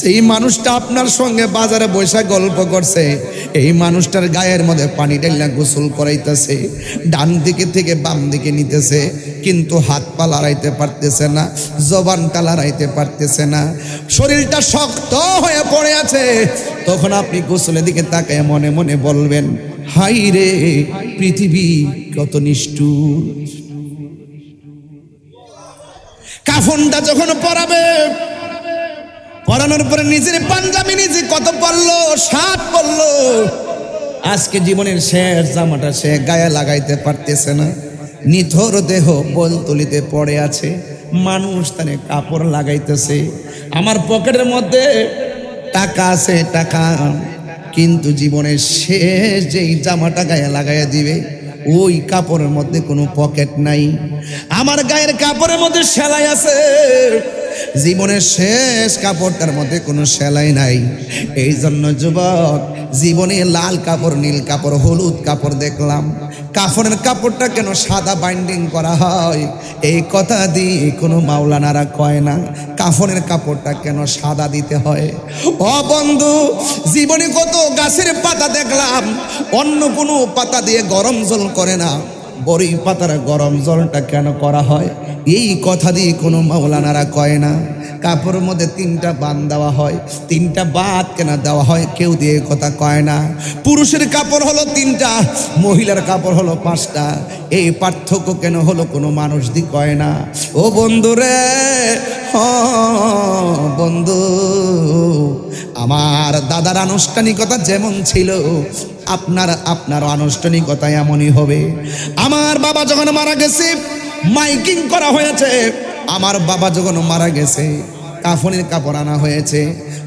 সেই মানুষটা আপনার সঙ্গে বাজারে বসে গল্প করছে, এই মানুষটার গায়ের মধ্যে পানি ঢেলে গোসল করাইতেছে, ডান দিকে থেকে বাম দিকে নিতেছে, কিন্তু হাত পা লড়াইতে পারতেছে না, জবানটা লড়াইতে পারতেছে না, শরীরটা শক্ত হয়ে পড়ে আছে। তখন আপনি গোসলের দিকে তাকায় মনে মনে বলবেন, হাই রে পৃথিবী কত নিষ্ঠুর। কাফনটা যখন পরাবে, পরানোর পরে নিজের পাঞ্জাবি নিজে কত পড়লো, 7 পড়লো। আজকে জীবনের শেষ জামাটা সে গায়ে লাগাইতে পারতেছে না, নিথর দেহ বলতলিতে পড়ে আছে, মানুষ তারে কাপড় লাগাইতেছে। আমার পকেটের মধ্যে টাকা আছে, টাকা, কিন্তু জীবনের শেষ যেই জামাটা গায়ে লাগাইয়া দিবে ওই কাপড়ের মধ্যে কোনো পকেট নাই। আমার গায়ের কাপড়ের মধ্যে সেলাই আছে, জীবনের শেষ কাপড়টার মধ্যে কোনো সেলাই নাই। এই জন্য যুবক, জীবনে লাল কাপড়, নীল কাপড়, হলুদ কাপড় দেখলাম, কাফনের কাপড়টা কেন সাদা বাইন্ডিং করা হয় এই কথা দিয়ে কোনো মাওলানারা কয় না। কাফনের কাপড়টা কেন সাদা দিতে হয়? ও বন্ধু, জীবনে কত গাছের পাতা দেখলাম অন্য কোনো পাতা দিয়ে গরম জল করে না, বড়ই পাতার গরম জলটা কেন করা হয় এই কথা দিয়ে কোনো মাওলানারা কয় না। কাপড়ের মধ্যে 3টা বান দেওয়া হয়, 3টা বাদ কেন দেওয়া হয় কেউ দিয়ে কথা কয় না। পুরুষের কাপড় হলো 3টা, মহিলার কাপড় হলো 5টা, এই পার্থক্য কেন হলো কোনো মানুষ দি কয় না। ও বন্ধু রে, বন্ধু, আমার দাদার আনুষ্ঠানিকতা যেমন ছিল আপনার আনুষ্ঠানিকতা এমনই হবে। আমার বাবা যখন মারা গেছে মাইকিং করা হয়েছে, আমার বাবা যখন মারা গেছে কাফনের কাপড় আনা হয়েছে,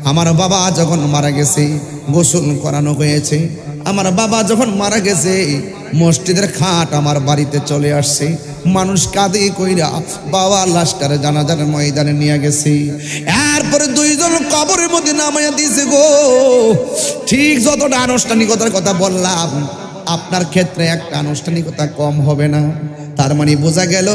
আমার বাবা যখন মারা গেছে গোসল করানো হয়েছে, আমার বাবা যখন মারা গেছে মসজিদের খাট আমার বাড়িতে চলে আসছে, মানুষ কাঁদে কইরা বাবা লাশটারে জানাজার ময়দানে নিয়ে গেছে। এরপরে 2 জন কবরের মধ্যে নামাইয়া দিয়েছে গো। ঠিক যতটা আনুষ্ঠানিকতার কথা বললাম, আপনার ক্ষেত্রে একটা আনুষ্ঠানিকতা কম হবে না। তার মানে বোঝা গেল,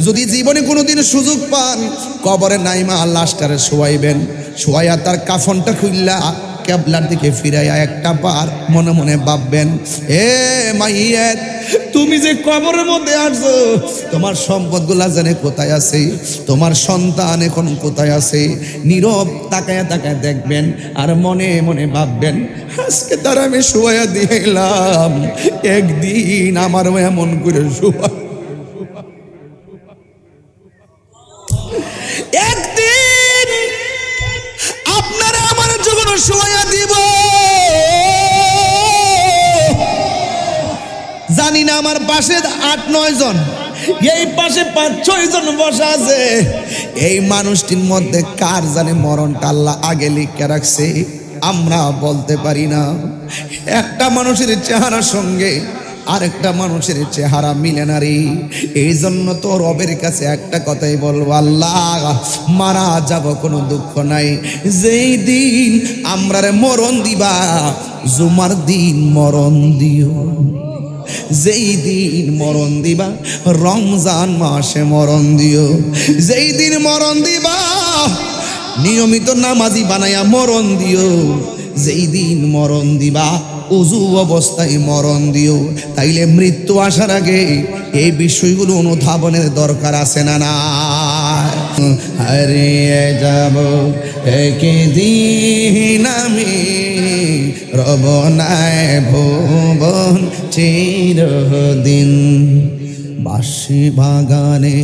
যদি জীবনে কোনোদিন সুযোগ পান কবরে নাইমা লাশটারে শোয়াইবেন, শোয়াইয়া তার কাফনটা খুললা কেবলার দিকে ফিরাইয়া একটা বার মনে মনে ভাববেন, এ মাইয়াত, তুমি যে কবরের মধ্যে আসছো তোমার সম্পদগুলা জানে কোথায় আছে, তোমার সন্তান এখন কোথায় আছে। নীরব তাকায়া তাকায় দেখবেন আর মনে মনে ভাববেন, আজকে তার আমি শোয়াইয়া দিলাম, একদিন আমারও এমন করে শোয়া, একদিন আপনারা আমার যখন শোয়া দিব, জানি না আমার পাশে 8-9 জন, এই পাশে 5-6 জন বসা আছে, এই মানুষটির মধ্যে কার জানে মরণটা আল্লাহ আগে লিখে রাখছে আমরা বলতে পারি না। একটা মানুষের চেহারার সঙ্গে আরেকটা মানুষের চেহারা মিলে না রে। এই জন্য তো রবের কাছে একটা কথাই বলবো, আল্লাহ মারা যাব কোনো দুঃখ নাই, যেই দিন আমরারে মরণ দিবা জুমার দিন মরণ দিও, যেই দিন মরণ দিবা রমজান মাসে মরণ দিও, যেই দিন মরণ দিবা নিয়মিত নামাজি বানাইয়া মরণ দিও, যেই দিন মরণ দিবা উজু অবস্থায় মরণ দিও। তাইলে মৃত্যু আসার আগে এই বিষয়গুলো অনুধাবনের দরকার আছে না? না, হারিয়ে যাব একদিন আমি, রব নাই ভুবন চিরদিন, বাঁশি বাগানে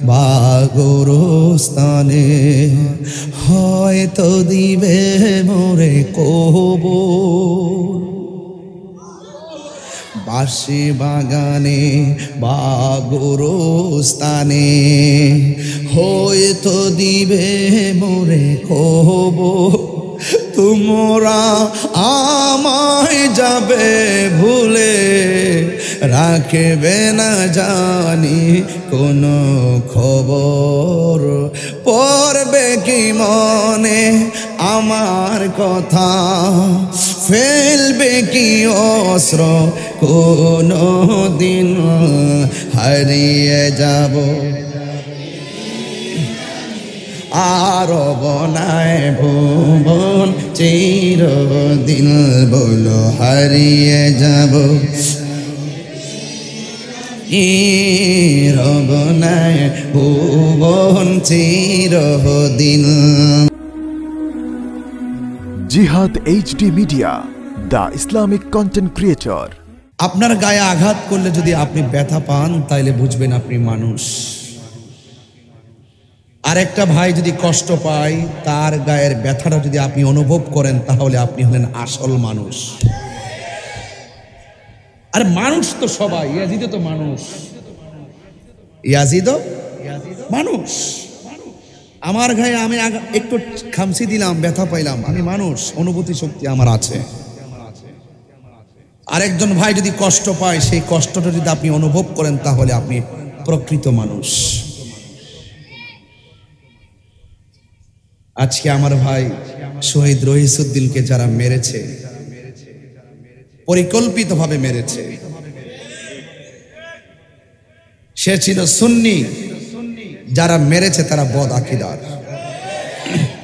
বা গোরস্থানে হয়তো দিবে মোরে কবর, বাঁশি বাগানে বা গোরস্থানে হয়তো দিবে মোরে কবর, তোমরা আমায় যাবে ভুলে রাখবে না জানি কোনো খবর, পড়বে কি মনে আমার কথা, ফেলবে কি অস্ত্র কোনো দিন হারিয়ে যাব, আর বনায় ভুবন চিরদিন, বলো হারিয়ে যাব রবনায় ভুবন চিরদিন। জিহাদ HD media, the Islamic content creator. আপনার গায়ে আঘাত করলে যদি আপনি ব্যথা পান তাইলে বুঝবেন আপনি মানুষ। আর একটা ভাই যদি কষ্ট পায়, তার গায়ের ব্যথাটা যদি আপনি অনুভব করেন, তাহলে আপনি হলেন আসল মানুষ। আর মানুষ তো সবাই, ইয়াজিদও তো মানুষ, ইয়াজিদও মানুষ। আমার গায়ে আমি একটু খামসি দিলাম, ব্যথা পাইলাম, আমি মানুষ, অনুভূতি শক্তি আমার আছে। আরেকজন ভাই যদি কষ্ট পায়, সেই কষ্টটা যদি আপনি অনুভব করেন, তাহলে আপনি প্রকৃত মানুষ। আজকে আমার ভাই শহীদ রহিসউদ্দিনকে যারা মেরেছে, পরিকল্পিতভাবে মেরেছে, সে ছিল সুন্নি, যারা মেরেছে তারা বদ আকীদার।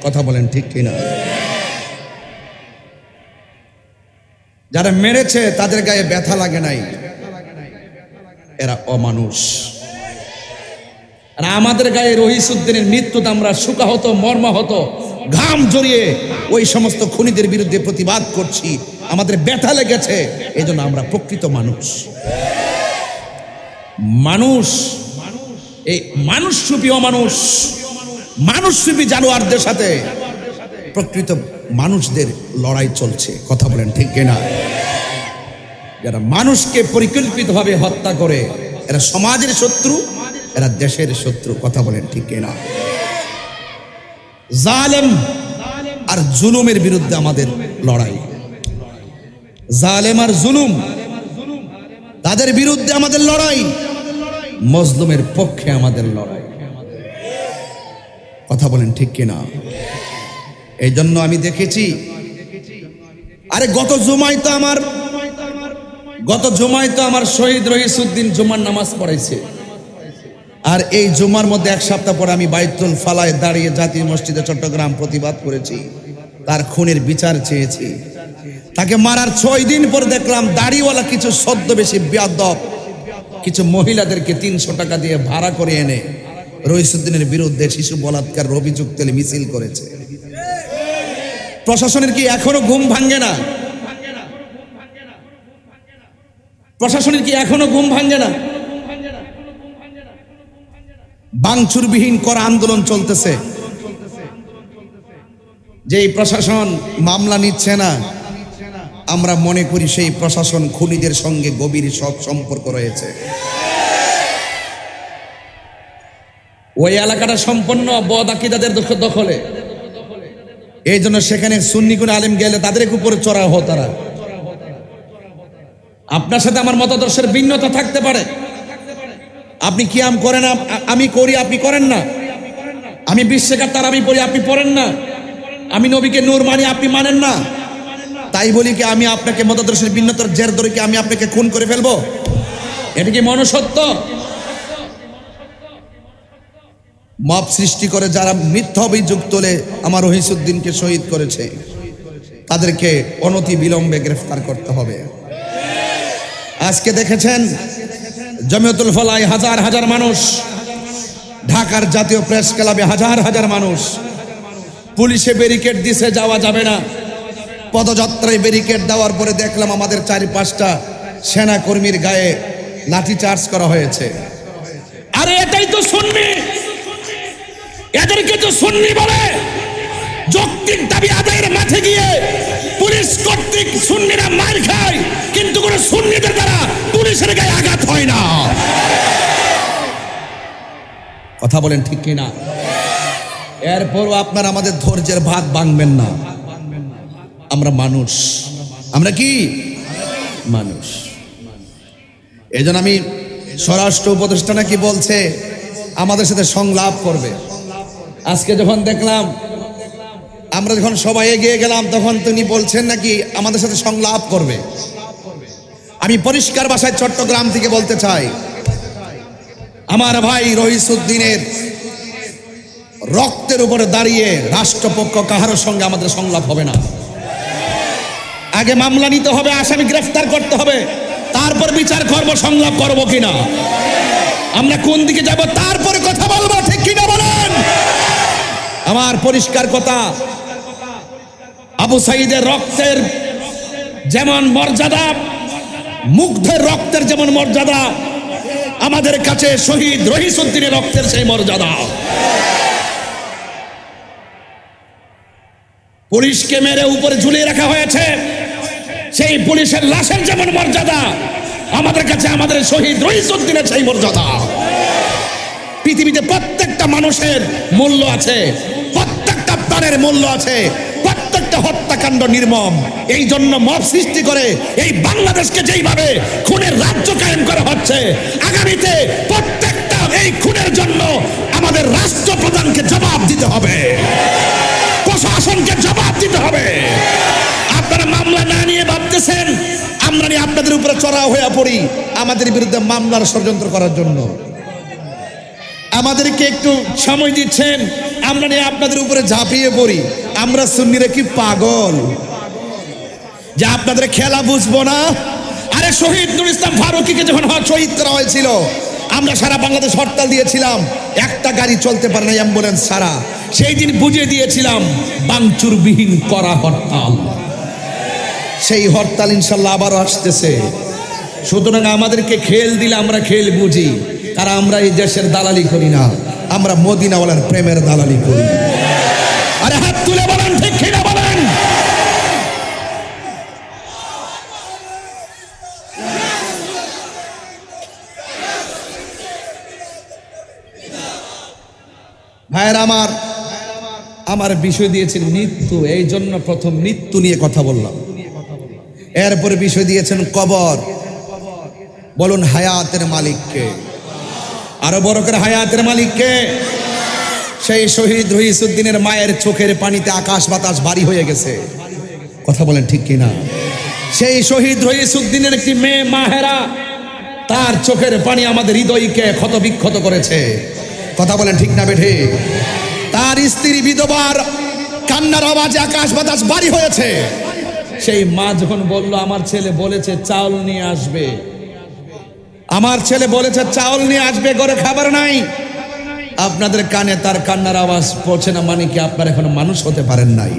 কথা বলেন ঠিক কিনা? যারা মেরেছে তাদের গায়ে ব্যথা লাগে নাই, এরা অমানুষ। আর আমাদের গায়ে রহিসউদ্দিনের মৃত্যুতে আমরা শোকাহত, মর্মাহত, ঘাম জড়িয়ে ওই সমস্ত খুনিদের বিরুদ্ধে প্রতিবাদ করছি, আমাদের ব্যথা লেগেছে, এই জন্য আমরা প্রকৃত মানুষ। মানুষ, এই মানুষরূপী অমানুষ, মানুষরূপী জানোয়ারদের সাথে প্রকৃত মানুষদের লড়াই চলছে। কথা বলেন ঠিক কিনা? যারা মানুষকে পরিকল্পিতভাবে হত্যা করে, এরা সমাজের শত্রু, এরা দেশের শত্রু। কথা বলেন ঠিক কিনা? জালেম আর জুলুমের বিরুদ্ধে আমাদের লড়াই, জালেম আর জুলুম, তাদের বিরুদ্ধে আমাদের লড়াই, মজলুমের পক্ষে আমাদের লড়াই। কথা বলেন ঠিক কিনা? এই জন্য আমি দেখেছি, আরে গত জুমায় তো আমার শহীদ রহিসউদ্দিন জুমার নামাজ পড়াইছে। আর এই জুমার মধ্যে এক সপ্তাহ পরে আমি বাইতুল ফালায় দাঁড়িয়ে জাতীয় মসজিদে চট্টগ্রাম প্রতিবাদ করেছি, তার খুনের বিচার চেয়েছি। তাকে মারার 6 দিন পর দেখলাম দাড়িওয়ালা কিছু ছদ্মবেশী বেয়াদব কিছু মহিলাদেরকে 300 টাকা দিয়ে ভাড়া করে এনে রহিসউদ্দিনের বিরুদ্ধে শিশু বলাৎকার অভিযোগ তুলে মিছিল করেছে। প্রশাসনের কি এখনো ঘুম ভাঙে না? প্রশাসনের কি এখনো ঘুম ভাঙে না? ভাঙচুরবিহীন করা আন্দোলন চলতেছে, যেই প্রশাসন মামলা নিচ্ছে না, আমরা মনে করি সেই প্রশাসন খুনিদের সঙ্গে গভীর সব সম্পর্ক রয়েছে। ওই এলাকাটা সম্পূর্ণ বদ আকীদাদের দখলে, এই জন্য সেখানে সুন্নি কোন আলেম গেলে তাদের উপরে চড়াও হয়। তারা, আপনার সাথে আমার মতাদর্শের ভিন্নতা থাকতে পারে, আপনি কিয়াম করেন, আমি করি, আপনি করেন না। আমি 20 টাকার তারাবি পড়ি, আপনি পড়েন না। আমি নবীকে নূর মানি, আপনি মানেন না। তাই বলি কি আমি আপনাকে মতাদর্শের ভিন্নতার জের ধরে কি আমি আপনাকে খুন করে ফেলবো? এটা কি মনুষ্যত্ব? মব সৃষ্টি করে যারা মিথ্যা অভিযোগ তোলে আমার রহিসউদ্দিনকে শহীদ করেছে, তাদেরকে অনতি বিলম্বে গ্রেফতার করতে হবে। আজকে দেখেছেন জমিয়তুল ফালায় হাজার হাজার মানুষ, ঢাকার জাতীয় প্রেস ক্লাবে হাজার হাজার মানুষ, পুলিশে ব্যারিকেড দিছে, যাওয়া যাবে না। পদযাত্রায় ব্যারিকেড দেওয়ার পরে দেখলাম আমাদের 4-5টা সেনা কর্মীর গায়ে লাঠি চার্জ করা হয়েছে। আরে এটাই তো সুন্নি, এদেরকে তো সুন্নি বলে। যৌক্তিক দাবি আদায়ের মাঠে গিয়ে পুলিশ কর্তৃক সুন্নিরা মার খায়, কিন্তু কোন সুন্নিদের দ্বারা পুলিশের গায়ে আঘাত হয় না। কথা বলেন ঠিক কিনা? এরপরও আপনারা আমাদের ধৈর্যের ভাত ভাঙবেন না। আমরা মানুষ, আমরা কি মানুষ। এই জন্য আমি স্বরাষ্ট্র উপদেষ্টা নাকি বলছে আমাদের সাথে সংলাপ করবে। আজকে যখন দেখলাম, আমরা যখন সবাই এগিয়ে গেলাম, তখন তিনি বলছেন নাকি আমাদের সাথে সংলাপ করবে। আমি পরিষ্কার ভাষায় চট্টগ্রাম থেকে বলতে চাই, আমার ভাই রহিসউদ্দিনের রক্তের উপরে দাঁড়িয়ে রাষ্ট্রপক্ষ কাহারো সঙ্গে আমাদের সংলাপ হবে না। আগে মামলা নিতে হবে, আসামি গ্রেফতার করতে হবে, তারপর বিচার করব সংলাপ করব কিনা, আমরা কোন দিকে যাব তারপরে কথা বলবো, ঠিক কিনা বলেন? আমার পরিষ্কার কথা, আবু সাঈদের রক্তের যেমন মর্যাদা, মুগ্ধের রক্তের যেমন মর্যাদা, আমাদের কাছে শহীদ রহিসউদ্দিনের রক্তের সেই মর্যাদা। পুলিশকে মেরে উপরে ঝুলিয়ে রাখা হয়েছে, সেই পুলিশের লাশের যেমন মর্যাদা, আমাদের কাছে আমাদের শহীদ রহিসউদ্দিনের সেই মর্যাদা। পৃথিবীতে প্রত্যেকটা মানুষের মূল্য আছে, প্রত্যেকটা প্রাণের মূল্য আছে, প্রত্যেকটা হত্যাকাণ্ড নির্মম। এই জন্য মব সৃষ্টি করে এই বাংলাদেশকে যেইভাবে খুনের রাজ্য কায়েম করা হচ্ছে, আগামীতে প্রত্যেকটা এই খুনের জন্য আমাদের রাষ্ট্রপ্রধানকে জবাব দিতে হবে, প্রশাসনকে জবাব দিতে হবে। আপনারা মামলা না নিয়ে ভাবতেছেন আমরা নিয়ে আপনাদের উপরে চড়াও হয়ে পড়ি আমাদের বিরুদ্ধে মামলার ষড়যন্ত্র করার জন্য। আমাদেরকে একটু সময় দিচ্ছেন, আমরা নিয়ে আপনাদের উপরে ঝাঁপিয়ে পড়ি। আমরা সুন্নিরা কি পাগল যে আপনাদের খেলা বুঝবো না? আরে শহীদ নুরুল ইসলাম ফারুকীকে যখন শহীদ করা হয়েছিল, আমরা সারা বাংলাদেশ হরতাল দিয়েছিলাম, একটা গাড়ি চলতে পারে না, অ্যাম্বুলেন্স ছাড়া। সেই দিন বুঝিয়ে দিয়েছিলাম বাংচুরবিহীন করা হরতাল। সেই হরতাল ইনশাল্লাহ আবারও আসতেছে। সুতরাং আমাদেরকে খেল দিলে আমরা খেল বুঝি, কারণ আমরা এই দেশের দালালি করি না, আমরা মদিনাওয়ালার প্রেমের দালালি করি। আরে হাত তুলে বলেন ঠিক কিনা বলেন? ভাইয়ের আমার বিষয় দিয়েছেন মৃত্যু, এই জন্য প্রথম মৃত্যু নিয়ে কথা বললাম। এরপরে বিষয় দিয়েছেন কবর। বলুন হায়াতের মালিককে, আরো বড় করে হায়াতের মালিককে। সেই শহীদ রহিসউদ্দিনের মায়ের চোখের পানিতে আকাশ বাতাস ভারী হয়ে গেছে, কথা বলেন ঠিক কিনা? সেই শহীদ রহিসউদ্দিনের একটি মেয়ে মাহেরা, তার চোখের পানি আমাদের হৃদয়কে ক্ষত বিক্ষত করেছে, কথা বলেন ঠিক না বেঠে? তার স্ত্রী বিধবার কান্নার আওয়াজে আকাশ বাতাস ভারী হয়েছে। সেই মা যখন বলল আমার ছেলে বলেছে চাউল নিয়ে আসবে, আমার ছেলে বলেছে চাউল নিয়ে আসবে, ঘরে খাবার নাই, আপনাদের কানে তার কান্নার আওয়াজ পৌঁছে না, মানে কি আপনারা এখনো মানুষ হতে পারেন নাই?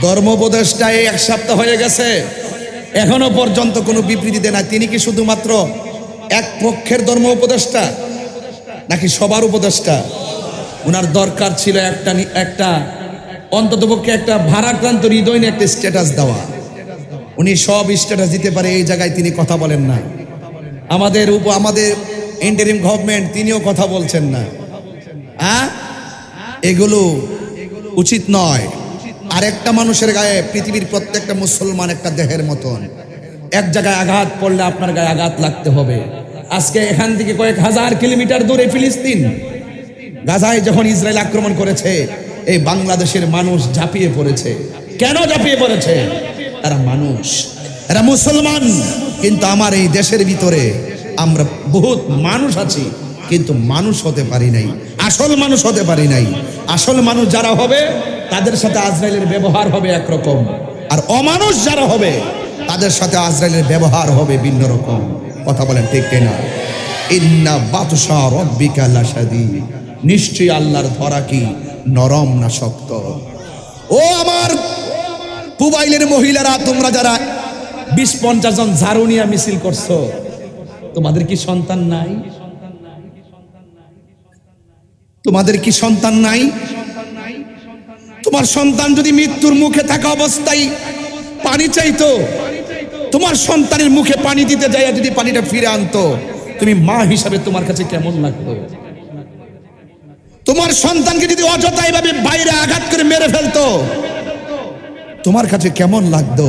ধর্মোপদেশটা এই 1 সপ্তাহ হয়ে গেছে, এখনো পর্যন্ত কোনো বিবৃতি দেয় না। তিনি কি শুধুমাত্র এক পক্ষের ধর্ম উপদেষ্টা নাকি সবার উপদেষ্টা? ওনার দরকার ছিল একটা অন্ততপক্ষে একটা ভারাক্রান্ত হৃদয় নিয়ে একটা স্ট্যাটাস দেওয়া। উনি সব স্ট্যাটাস দিতে পারে, এই জায়গায় তিনি কথা বলেন না। আমাদের ইন্টারিম গভর্নমেন্ট, তিনিও কথা বলছেন না। এগুলো উচিত নয়। আরেকটা মানুষের গায়ে, পৃথিবীর প্রত্যেকটা মুসলমান একটা দেহের মতন, এক জায়গায় আঘাত পড়লে আপনার গায়ে আঘাত লাগতে হবে। আজকে এখান থেকে কয়েক হাজার কিলোমিটার দূরে ফিলিস্তিন, গাজায় যখন ইসরায়েল আক্রমণ করেছে, এই বাংলাদেশের মানুষ ঝাঁপিয়ে পড়েছে। কেন ঝাঁপিয়ে পড়েছে? এরা মানুষ, এরা মুসলমান। কিন্তু আমার এই দেশের ভিতরে আমরা বহুত মানুষ আছি, কিন্তু মানুষ হতে পারি নাই, আসল মানুষ হতে পারি নাই। আসল মানুষ যারা হবে তাদের সাথে আজরাইলের ব্যবহার হবে একরকম, আর অমানুষ যারা হবে তাদের সাথে আজরাইলের ব্যবহার হবে ভিন্ন রকম, কথা বলেন ঠিক কিনা? ইন্না বাতশা রাব্বিকা লাশাদীদ, নিশ্চয়ই আল্লাহর ধরা কি নরম না শক্ত। ও আমার পুবাইলের মহিলারা, তোমরা যারা 20-50 জন ঝাড়ু নিয়ে মিছিল করছো, তোমাদের কি সন্তান নাই? তোমাদের কি সন্তান নাই? তোমার সন্তান যদি মৃত্যুর মুখে থাকা অবস্থায় পানি চাইতো, তোমার সন্তানের মুখে পানি দিতে যায়, যদি পানিটা ফিরে আনতো, তুমি মা হিসাবে তোমার কাছে কেমন লাগতো? তোমার সন্তানকে যদি অযথা এভাবে বাইরে আঘাত করে মেরে ফেলতো, তোমার কাছে কেমন লাগতো?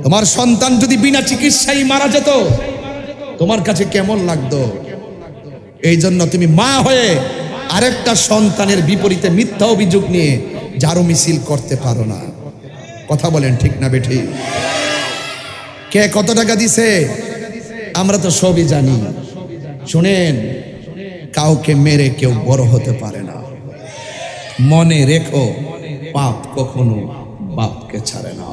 তোমার সন্তান যদি বিনা চিকিৎসায় মারা যেত, তোমার কাছে কেমন লাগতো? এই জন্য তুমি মা হয়ে আরেকটা সন্তানের বিপরীতে মিথ্যা অভিযোগ নিয়ে ঝাড়ু মিছিল করতে পারো না, কথা বলেন ঠিক না বেঠি? কে কত টাকা দিছে আমরা তো সবই জানি। শুনেন, কাউকে মেরে কেউ বড় হতে পারে না। মনে রেখো পাপ কখনো বাপকে ছাড়ে না।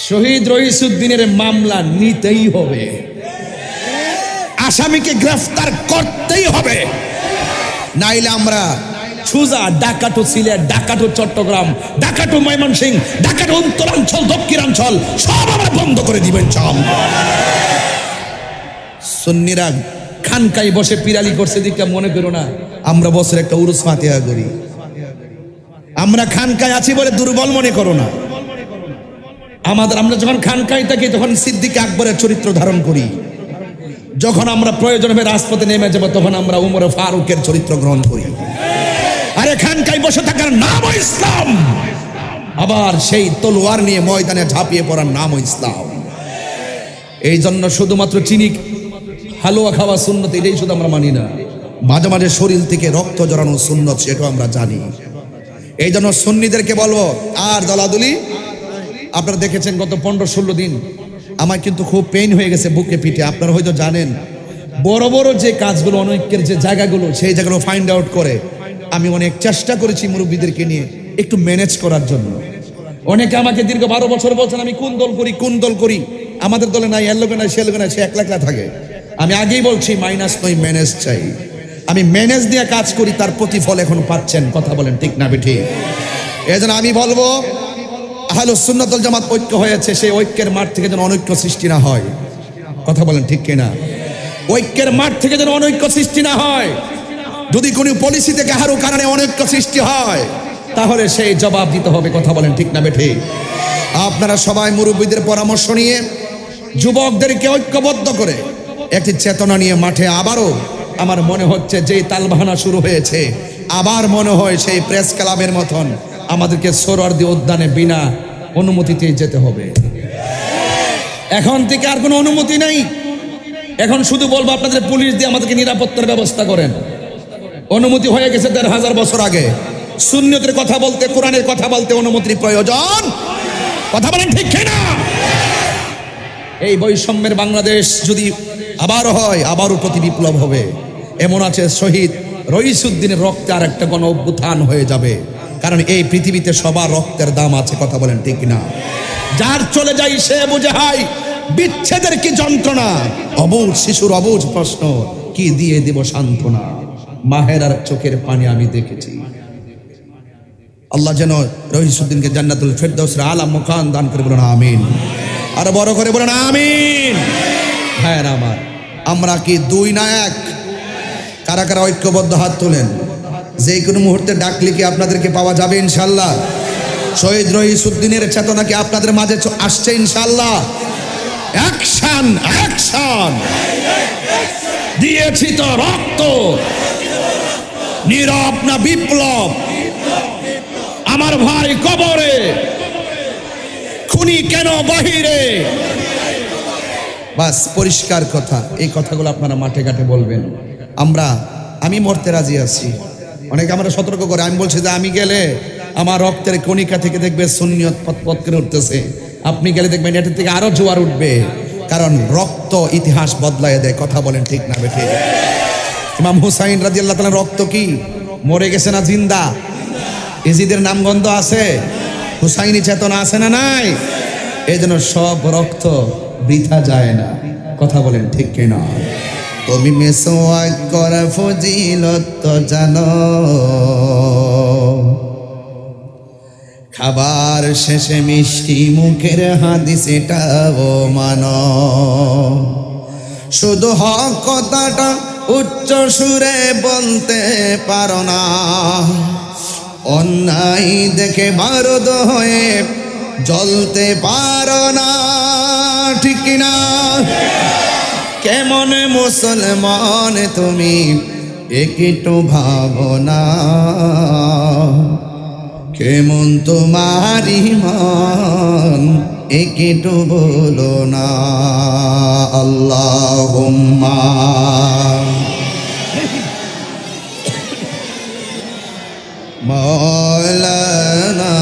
শহীদ রইসুদ্দিনের মামলা নিতেই হবে, আসামিকে গ্রেফতার করতেই হবে, নাইলে আমরা সুজা ডাকাটো সিলেট, ডাকাটো চট্টগ্রাম, ডাকাটো ময়মনসিংহ, ডাকাটো উত্তরাঞ্চল, দক্ষিণাঞ্চল সব আমরা বন্ধ করে দিবেন। সুন্নিরা খানকায় বসে পিরালি করছে দিকে মনে করো না আমরা বছরে একটা উরুস ফাতিহা করি। আমরা খানকায় আছি বলে দুর্বল মনে করো না। আমরা যখন খানকায় থাকি তখন সিদ্দিক আকবরের চরিত্র ধারণ করি, যখন আমরা প্রয়োজন হবে রাজপথে নেমে যাব তখন আমরা উমর ফারুকের চরিত্র গ্রহণ করি। আরে খানকায় বসে থাকার নাম ইসলাম, আবার সেই তলোয়ার নিয়ে ময়দানে ঝাঁপিয়ে পড়ার নাম ইসলাম। এই জন্য শুধুমাত্র চিনি হালুয়া খাওয়া সুন্নত এটাই শুধু আমরা মানি না, মাঝে মাঝে শরীর থেকে রক্ত জড়ানো সুন্নত সেটাও আমরা জানি। এই জন্য সুন্নিদেরকে বলবো আর দলাদলি। আপনারা দেখেছেন গত 15-16 দিন আমার কিন্তু খুব পেইন হয়ে গেছে বুকে পিঠে। আপনারা হয়তো জানেন বড় বড় যে কাজগুলো, অনৈক্যের যে জায়গাগুলো, সেই জায়গাগুলো ফাইন্ড আউট করে আমি অনেক চেষ্টা করেছি মুরব্বীদেরকে নিয়ে একটু ম্যানেজ করার জন্য। অনেকে আমাকে দীর্ঘ 12 বছর বলছেন আমি কোন দল করি, আমাদের দলে নাই, এর লোকে নাই, সে লোকে নাই, সে একলা থাকে। আমি আগেই বলছি মাইনাস নয়, ম্যানেজ চাই। আমি ম্যানেজ দিয়ে কাজ করি, তার প্রতিফল এখন পাচ্ছেন। কথা বলেন ঠিক না বেঠিক? এই জন্য আমি বলবো আহলুস সুন্নাত ওয়াল জামাত ঐক্য হয়েছে, সেই ঐক্যের মাঠ থেকে যেন অনৈক্য সৃষ্টি না হয়। কথা বলেন ঠিক কিনা? ঐক্যের মাঠ থেকে যেন অনৈক্য সৃষ্টি না হয়। যদি কোনো পলিসি থেকে কারো কারণে অনৈক্য সৃষ্টি হয় তাহলে সেই জবাব দিতে হবে। কথা বলেন ঠিক না বেঠিক? আপনারা সবাই মুরব্বীদের পরামর্শ নিয়ে যুবকদেরকে ঐক্যবদ্ধ করে একটি চেতনা নিয়ে মাঠে আবারও, আমার মনে হচ্ছে যেই তালবাহানা শুরু হয়েছে, আবার মনে হয় সেই প্রেস ক্লাবের মতন আমাদেরকে সোহরাওয়ার্দী উদ্যানে বিনা অনুমতিতে যেতে হবে। এখন থেকে আর কোনো অনুমতি নেই। এখন শুধু বলবো আপনাদের পুলিশ দিয়ে আমাদেরকে নিরাপত্তার ব্যবস্থা করেন। অনুমতি হয়ে গেছে 1500 বছর আগে। সুন্নতের কথা বলতে, কোরআনের কথা বলতে অনুমতির প্রয়োজন। কথা বলেন ঠিক কিনা? এই বৈষম্যের বাংলাদেশ যদি আবার হয়, আবারও প্রতি বিপ্লব হবে। এমন আছে শহীদ রইসুদ্দিনের রক্তে আর একটা গণ অভ্যুত্থান হয়ে যাবে, কারণ এই পৃথিবীতে সবার রক্তের দাম আছে। কথা বলেন ঠিক না? যার চলে যাই সে বুঝে হাই বিচ্ছেদের কি যন্ত্রণা, অবুঝ শিশুর অবুঝ প্রশ্ন কি দিয়ে দিব সান্ত্বনা। মাহের আর চোখের পানি আমি দেখেছি। আল্লাহ যেন রইসুদ্দিনকে জান্নাতুল ফেরদাউসের আলা মুকাম দান করে, বলুন আমিন। আর বড় করে বলুন আমিন। হ্যাঁ আমার, আমরা কি দুই না এক? কারা কারা ঐক্যবদ্ধ হাত তোলেন। যে কোনো মুহূর্তে ডাকলে কি আপনাদেরকে পাওয়া যাবে ইনশাল্লাহ? শহীদ রইসুদ্দিনের চেতনা কি আপনাদের মাঝে আসছে ইনশাল্লাহ? অ্যাকশন অ্যাকশন, দিয়েছি তো রক্ত, নীরব না বিপ্লব। আমার ভাই কবরে, খুনি কেন বাহিরে। বাস পরিষ্কার কথা। এই কথাগুলো আপনারা মাঠে ঘাটে বলবেন। আমি মরতে রাজি আছি। অনেকে আমরা সতর্ক করে, আমি বলছি যে আমি গেলে আমার রক্তের কণিকা থেকে দেখবে সুন্নিয়ত পথ করে উঠতেছে, আপনি গেলে দেখবেন এটা থেকে আরো জোয়ার উঠবে, কারণ রক্ত ইতিহাস বদলায় দেয়। কথা বলেন ঠিক না বেঠিক? ইমাম হুসাইন রাদিয়াল্লাহু তাআলা রক্ত কি মরে গেছে না জিন্দা? ইজিদের নামগন্ধ আছে, হুসাইনি চেতনা আছে না নাই? এই জন্য সব রক্ত বৃথা যায় না। কথা বলেন ঠিক কিনা? তুমি মেসওয়াক করা ফজিলত তো জানো, খাবার শেষে মিষ্টি মুখের হাদিস এটাও মানো। শুধু হক কথাটা উচ্চ সুরে বলতে পারো না, অন্যায় দেখে বারুদ হয়ে জ্বলতে পারো না। ঠিক কিনা? কেমন মুসলমান তুমি একটু ভাবনা, কেমন তোমার ঈমান একটু বলো না। আল্লাহুম্মা মাওলানা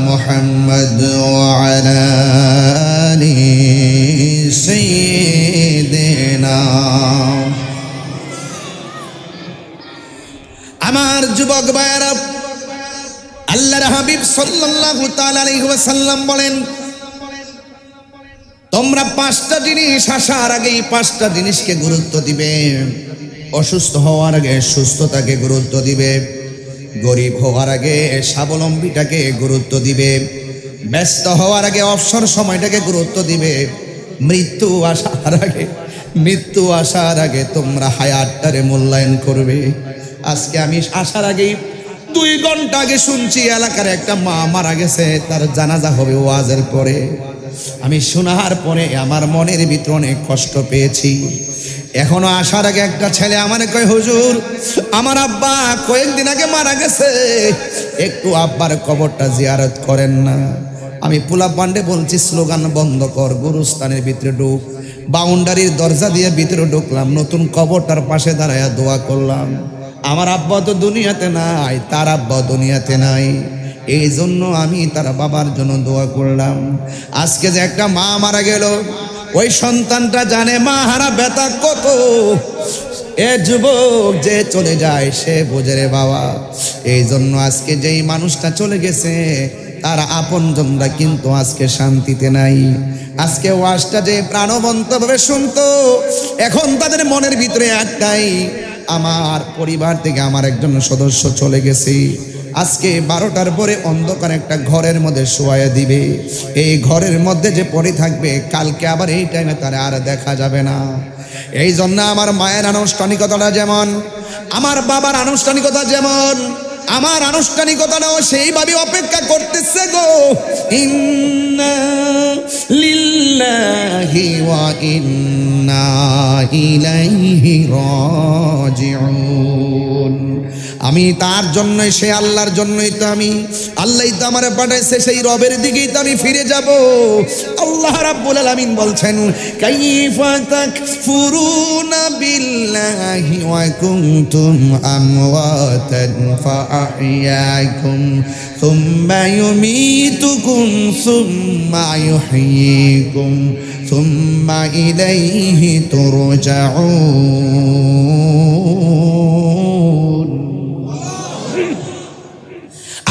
মুহাম্মদ ওয়া আলা আলি সাইয়্যিদিনা। আমার যুবক যুবক ভাইরা, আল্লাহর হাবিব সাল্লাল্লাহু তাআলা আলাইহি ওয়াসাল্লাম বলেন, তোমরা 5টা জিনিস আসার আগেই 5টা জিনিসকে গুরুত্ব দিবে। অসুস্থ হওয়ার আগে সুস্থতাকে গুরুত্ব দিবে, গরিব হওয়ার আগে স্বাবলম্বীটাকে গুরুত্ব দিবে, ব্যস্ত হওয়ার আগে অবসর সময়টাকে গুরুত্ব দিবে, মৃত্যু আসার আগে তোমরা হায়াতটারে মূল্যায়ন করবে। আজকে আমি আসার আগেই 2 ঘন্টা আগে শুনছি এলাকার একটা মা মারা গেছে, তার জানাজা হবে ওয়াজের পরে। আমি শোনার পরে আমার মনের ভিতরে অনেক কষ্ট পেয়েছি। এখনো আসার আগে একটা ছেলে আমারে কয়, হুজুর আমার আব্বা কয়েকদিন আগে মারা গেছে, একটু আব্বার কবরটা জিয়ারত করেন না। আমি পোলা পান্ডে বলছি, স্লোগান বন্ধ কর, গুরুস্থানের ভিতরে ঢুক। বাউন্ডারির দরজা দিয়ে ভিতরে ঢুকলাম, নতুন কবরটার পাশে দাঁড়ায়া দোয়া করলাম। আমার আব্বা তো দুনিয়াতে নাই, তার আব্বা দুনিয়াতে নাই, এই জন্য আমি তার বাবার জন্য দোয়া করলাম। আজকে যে একটা মা মারা গেল, ওই সন্তানটা জানে মা হারা ব্যথা কত। এ যুবক যে চলে যায় সে বোঝে রে বাবা। এই জন্য আজকে যেই মানুষটা চলে গেছে তার আপনজনরা কিন্তু আজকে শান্তিতে নাই। আজকে ওয়াজটা যে প্রাণবন্তভাবে শুনতো, এখন তাদের মনের ভিতরে একটাই, আমার পরিবার থেকে আমার একজন সদস্য চলে গেছে। আজকে 12টার পরে অন্ধকার একটা ঘরের মধ্যে শোয়া দিবে। এই ঘরের মধ্যে যে পড়ে থাকবে, কালকে আবার এই টাইমে তারা আর দেখা যাবে না। এই জন্য আমার মায়ের আনুষ্ঠানিকতাটা যেমন, আমার বাবার আনুষ্ঠানিকতা যেমন, আমার আনুষ্ঠানিকতাটাও সেইভাবে অপেক্ষা করতেছে গো। ইন্না লিল্লাহি ওয়া ইন্না ইলাইহি রাজিউন। আমি তার জন্যই, সে আল্লাহর জন্যই তো আমি, আল্লাহই তো আমারে পাঠাইছে, সেই রবের দিকেই তো আমি ফিরে যাব। আল্লাহ রাব্বুল আলামিন বলছেন, কাইফা তাকফুরুনা বিল্লাহি ওয়া কুনতুম আমওয়াতান ফাআহইয়াকুম সুম্মা ইউমীতুকুম সুম্মা ইউহয়ীকুম সুম্মা ইলাইহি তুরজাউন।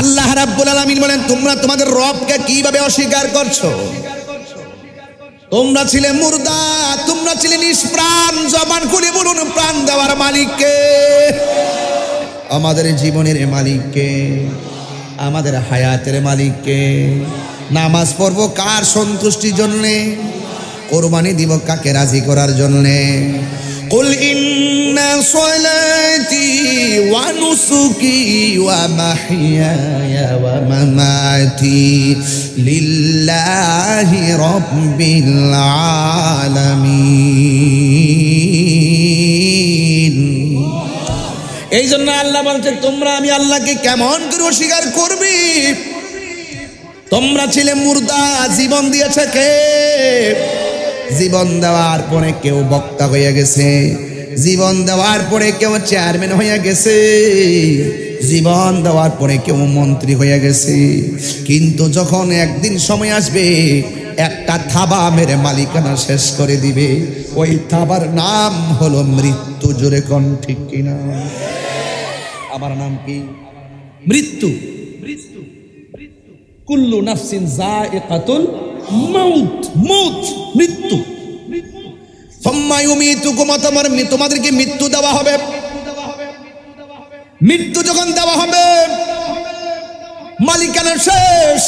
আল্লাহ রাব্বুল আলামিন বলেন, তোমরা তোমাদের রবকে কিভাবে অস্বীকার করছো? তোমরা ছিলে মুর্দা, তোমরা ছিলে নিষ্প্রাণ। জবান খুলে বলুন, প্রাণ দেওয়ার মালিককে, আমাদের জীবনের মালিককে, আমাদের হায়াতের মালিককে। নামাজ পড়বো কার সন্তুষ্টির জন্যে? কোরবানি দিব কাকে রাজি করার জন্যে? কুল ইন্না সলাতি ওয়া নুসুকি ওয়া মাহইয়ায়া ওয়া মামাতি লিল্লাহি রাব্বিল আলামিন। এই জন্য আল্লাহ বলছে, তোমরা আমি আল্লাহকে কেমন করে অস্বীকার করবি? তোমরা ছিলে মুর্দা, জীবন দিয়েছে কে? জীবন দেওয়ার পরে কেউ বক্তা হয়ে গেছে, জীবন দেওয়ার পরে কেউ চেয়ারম্যান হয়ে গেছে, জীবন দেওয়ার পরে কেউ মন্ত্রী হয়ে গেছে। কিন্তু যখন একদিন সময় আসবে, একটা থাবা মেরে মালিকানা শেষ করে দিবে, ওই থাবার নাম হলো মৃত্যু। জোরে কোন ঠিক কিনা? আমার নাম কি? মৃত্যু। কুল্লু নাফসিন যায়িকাতুল মাউত, মউত, মৃত্যু। সুম্মা ইউমীতুকুম, তোমাদেরকে মৃত্যু দেওয়া হবে। মৃত্যু যখন দেওয়া হবে, মালিকানা শেষ।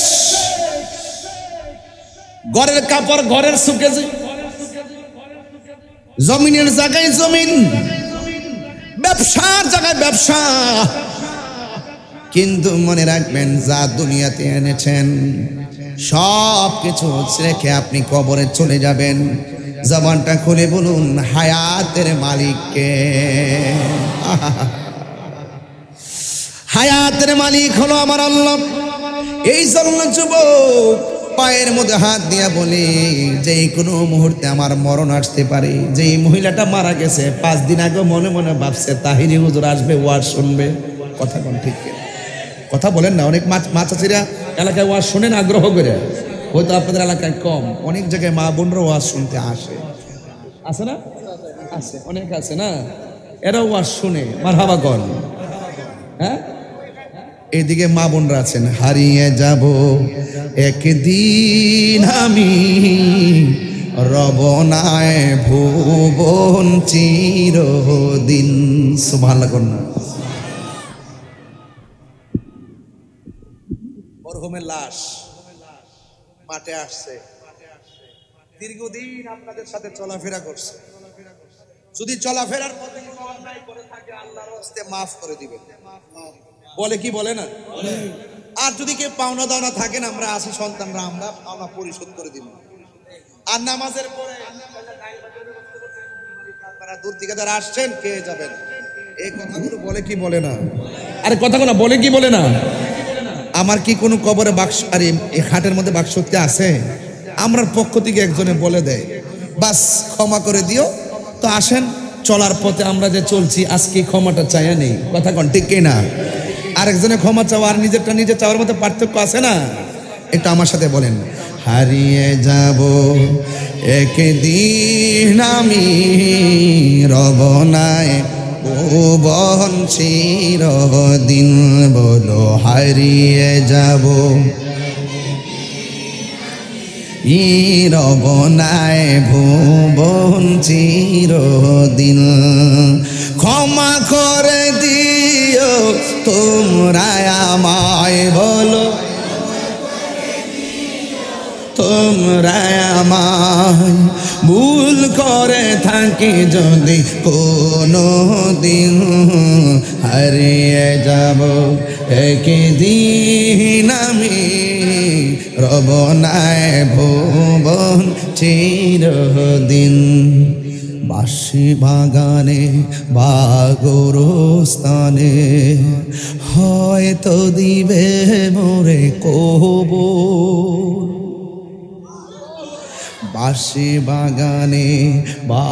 ঘরের কাপড় ঘরের সুকেছে, জমিনের জায়গায় জমিন, ব্যবসার জায়গায় ব্যবসা। কিন্তু মনে রাখবেন, যা দুনিয়াতে এনেছেন সব কিছু রেখে আপনি কবরে চলে যাবেন। জবানটা খুলে বলুন, হায়াতের মালিককে। হায়াতের মালিক হলো আমার আল্লাহ। এই জন্য যুবক পায়ের মধ্যে হাত দিয়া বলি, যে কোনো মুহূর্তে আমার মরণ আসতে পারে। যে মহিলাটা মারা গেছে 5 দিন আগে মনে মনে ভাবছে তাহিরি হুজুর আসবে, ওয়াজ শুনবে। কথা কোন ঠিক? কথা বলেন না। অনেক মাচাচিরা এলাকায় ওয়াজ শোনেন আগ্রহ করে, হয়তো আপনাদের এলাকায় কম। অনেক জায়গায় মা বোনরা ওয়াজ শুনতে আসে, আছে না? আছে, অনেক আছে না? এরাও ওয়াজ শুনে। মারহাবা কন। হ্যাঁ, এদিকে মা বোনরা আছেন, হারিয়ে যাব একদিন আমি, রবনায় ভুবন চিরদিন। সুবহানাল্লাহ কন্যা। মরহুমের লাশ মাঠে আসছে, দীর্ঘদিন আপনাদের সাথে চলাফেরা করছে। যদি চলাফেরার পথে কোনো অন্যায় করে থাকে আল্লাহর হস্তে মাফ করে দিবেন, বলে কি বলে না? আর যদি কেউ পাওনা দাওনা থাকেন, আমরা আছি সন্তানরা, আমরা পাওনা পরিশোধ করে দিব। আর নামাজের পরে আপনারা দূর থেকে যারা আসছেন খেয়ে যাবেন। এই কথাগুলো বলে কি বলে না? আরে কথাগুলো বলে কি বলে না? আমার কি কোনো কবরে বাক্স আর এই খাটের মধ্যে বাক্সতে আছে? আমরার পক্ষ থেকে একজনে বলে দেয়, বাস ক্ষমা করে দিও। তো আসেন, চলার পথে আমরা যে চলছি আজকে ক্ষমাটা চাইয়া নেই, কথা কোন ঠিক না? আরেকজনে ক্ষমা চাওয়া আর নিজেরটা নিজে চাওয়ার মধ্যে পার্থক্য আছে না? এটা আমার সাথে বলেন, হারিয়ে যাব একদিন আমি, রবনায় ভুবন চিরদিন। বলো হারিয়ে যাব রবনায় ভুবন চিরদিন। ক্ষমা করে দিও তোমরা আমায়, বলো তোমরা আমায়, ভুল করে থাকি যদি কোনো দিন, হারিয়ে যাব একদিন আমি, রবনায় ভুবন চিরদিন। বাঁশি বাগানে বা গোরস্থানে হয়তো দিবে মোরে কবর। বাঁশি বাগানে বা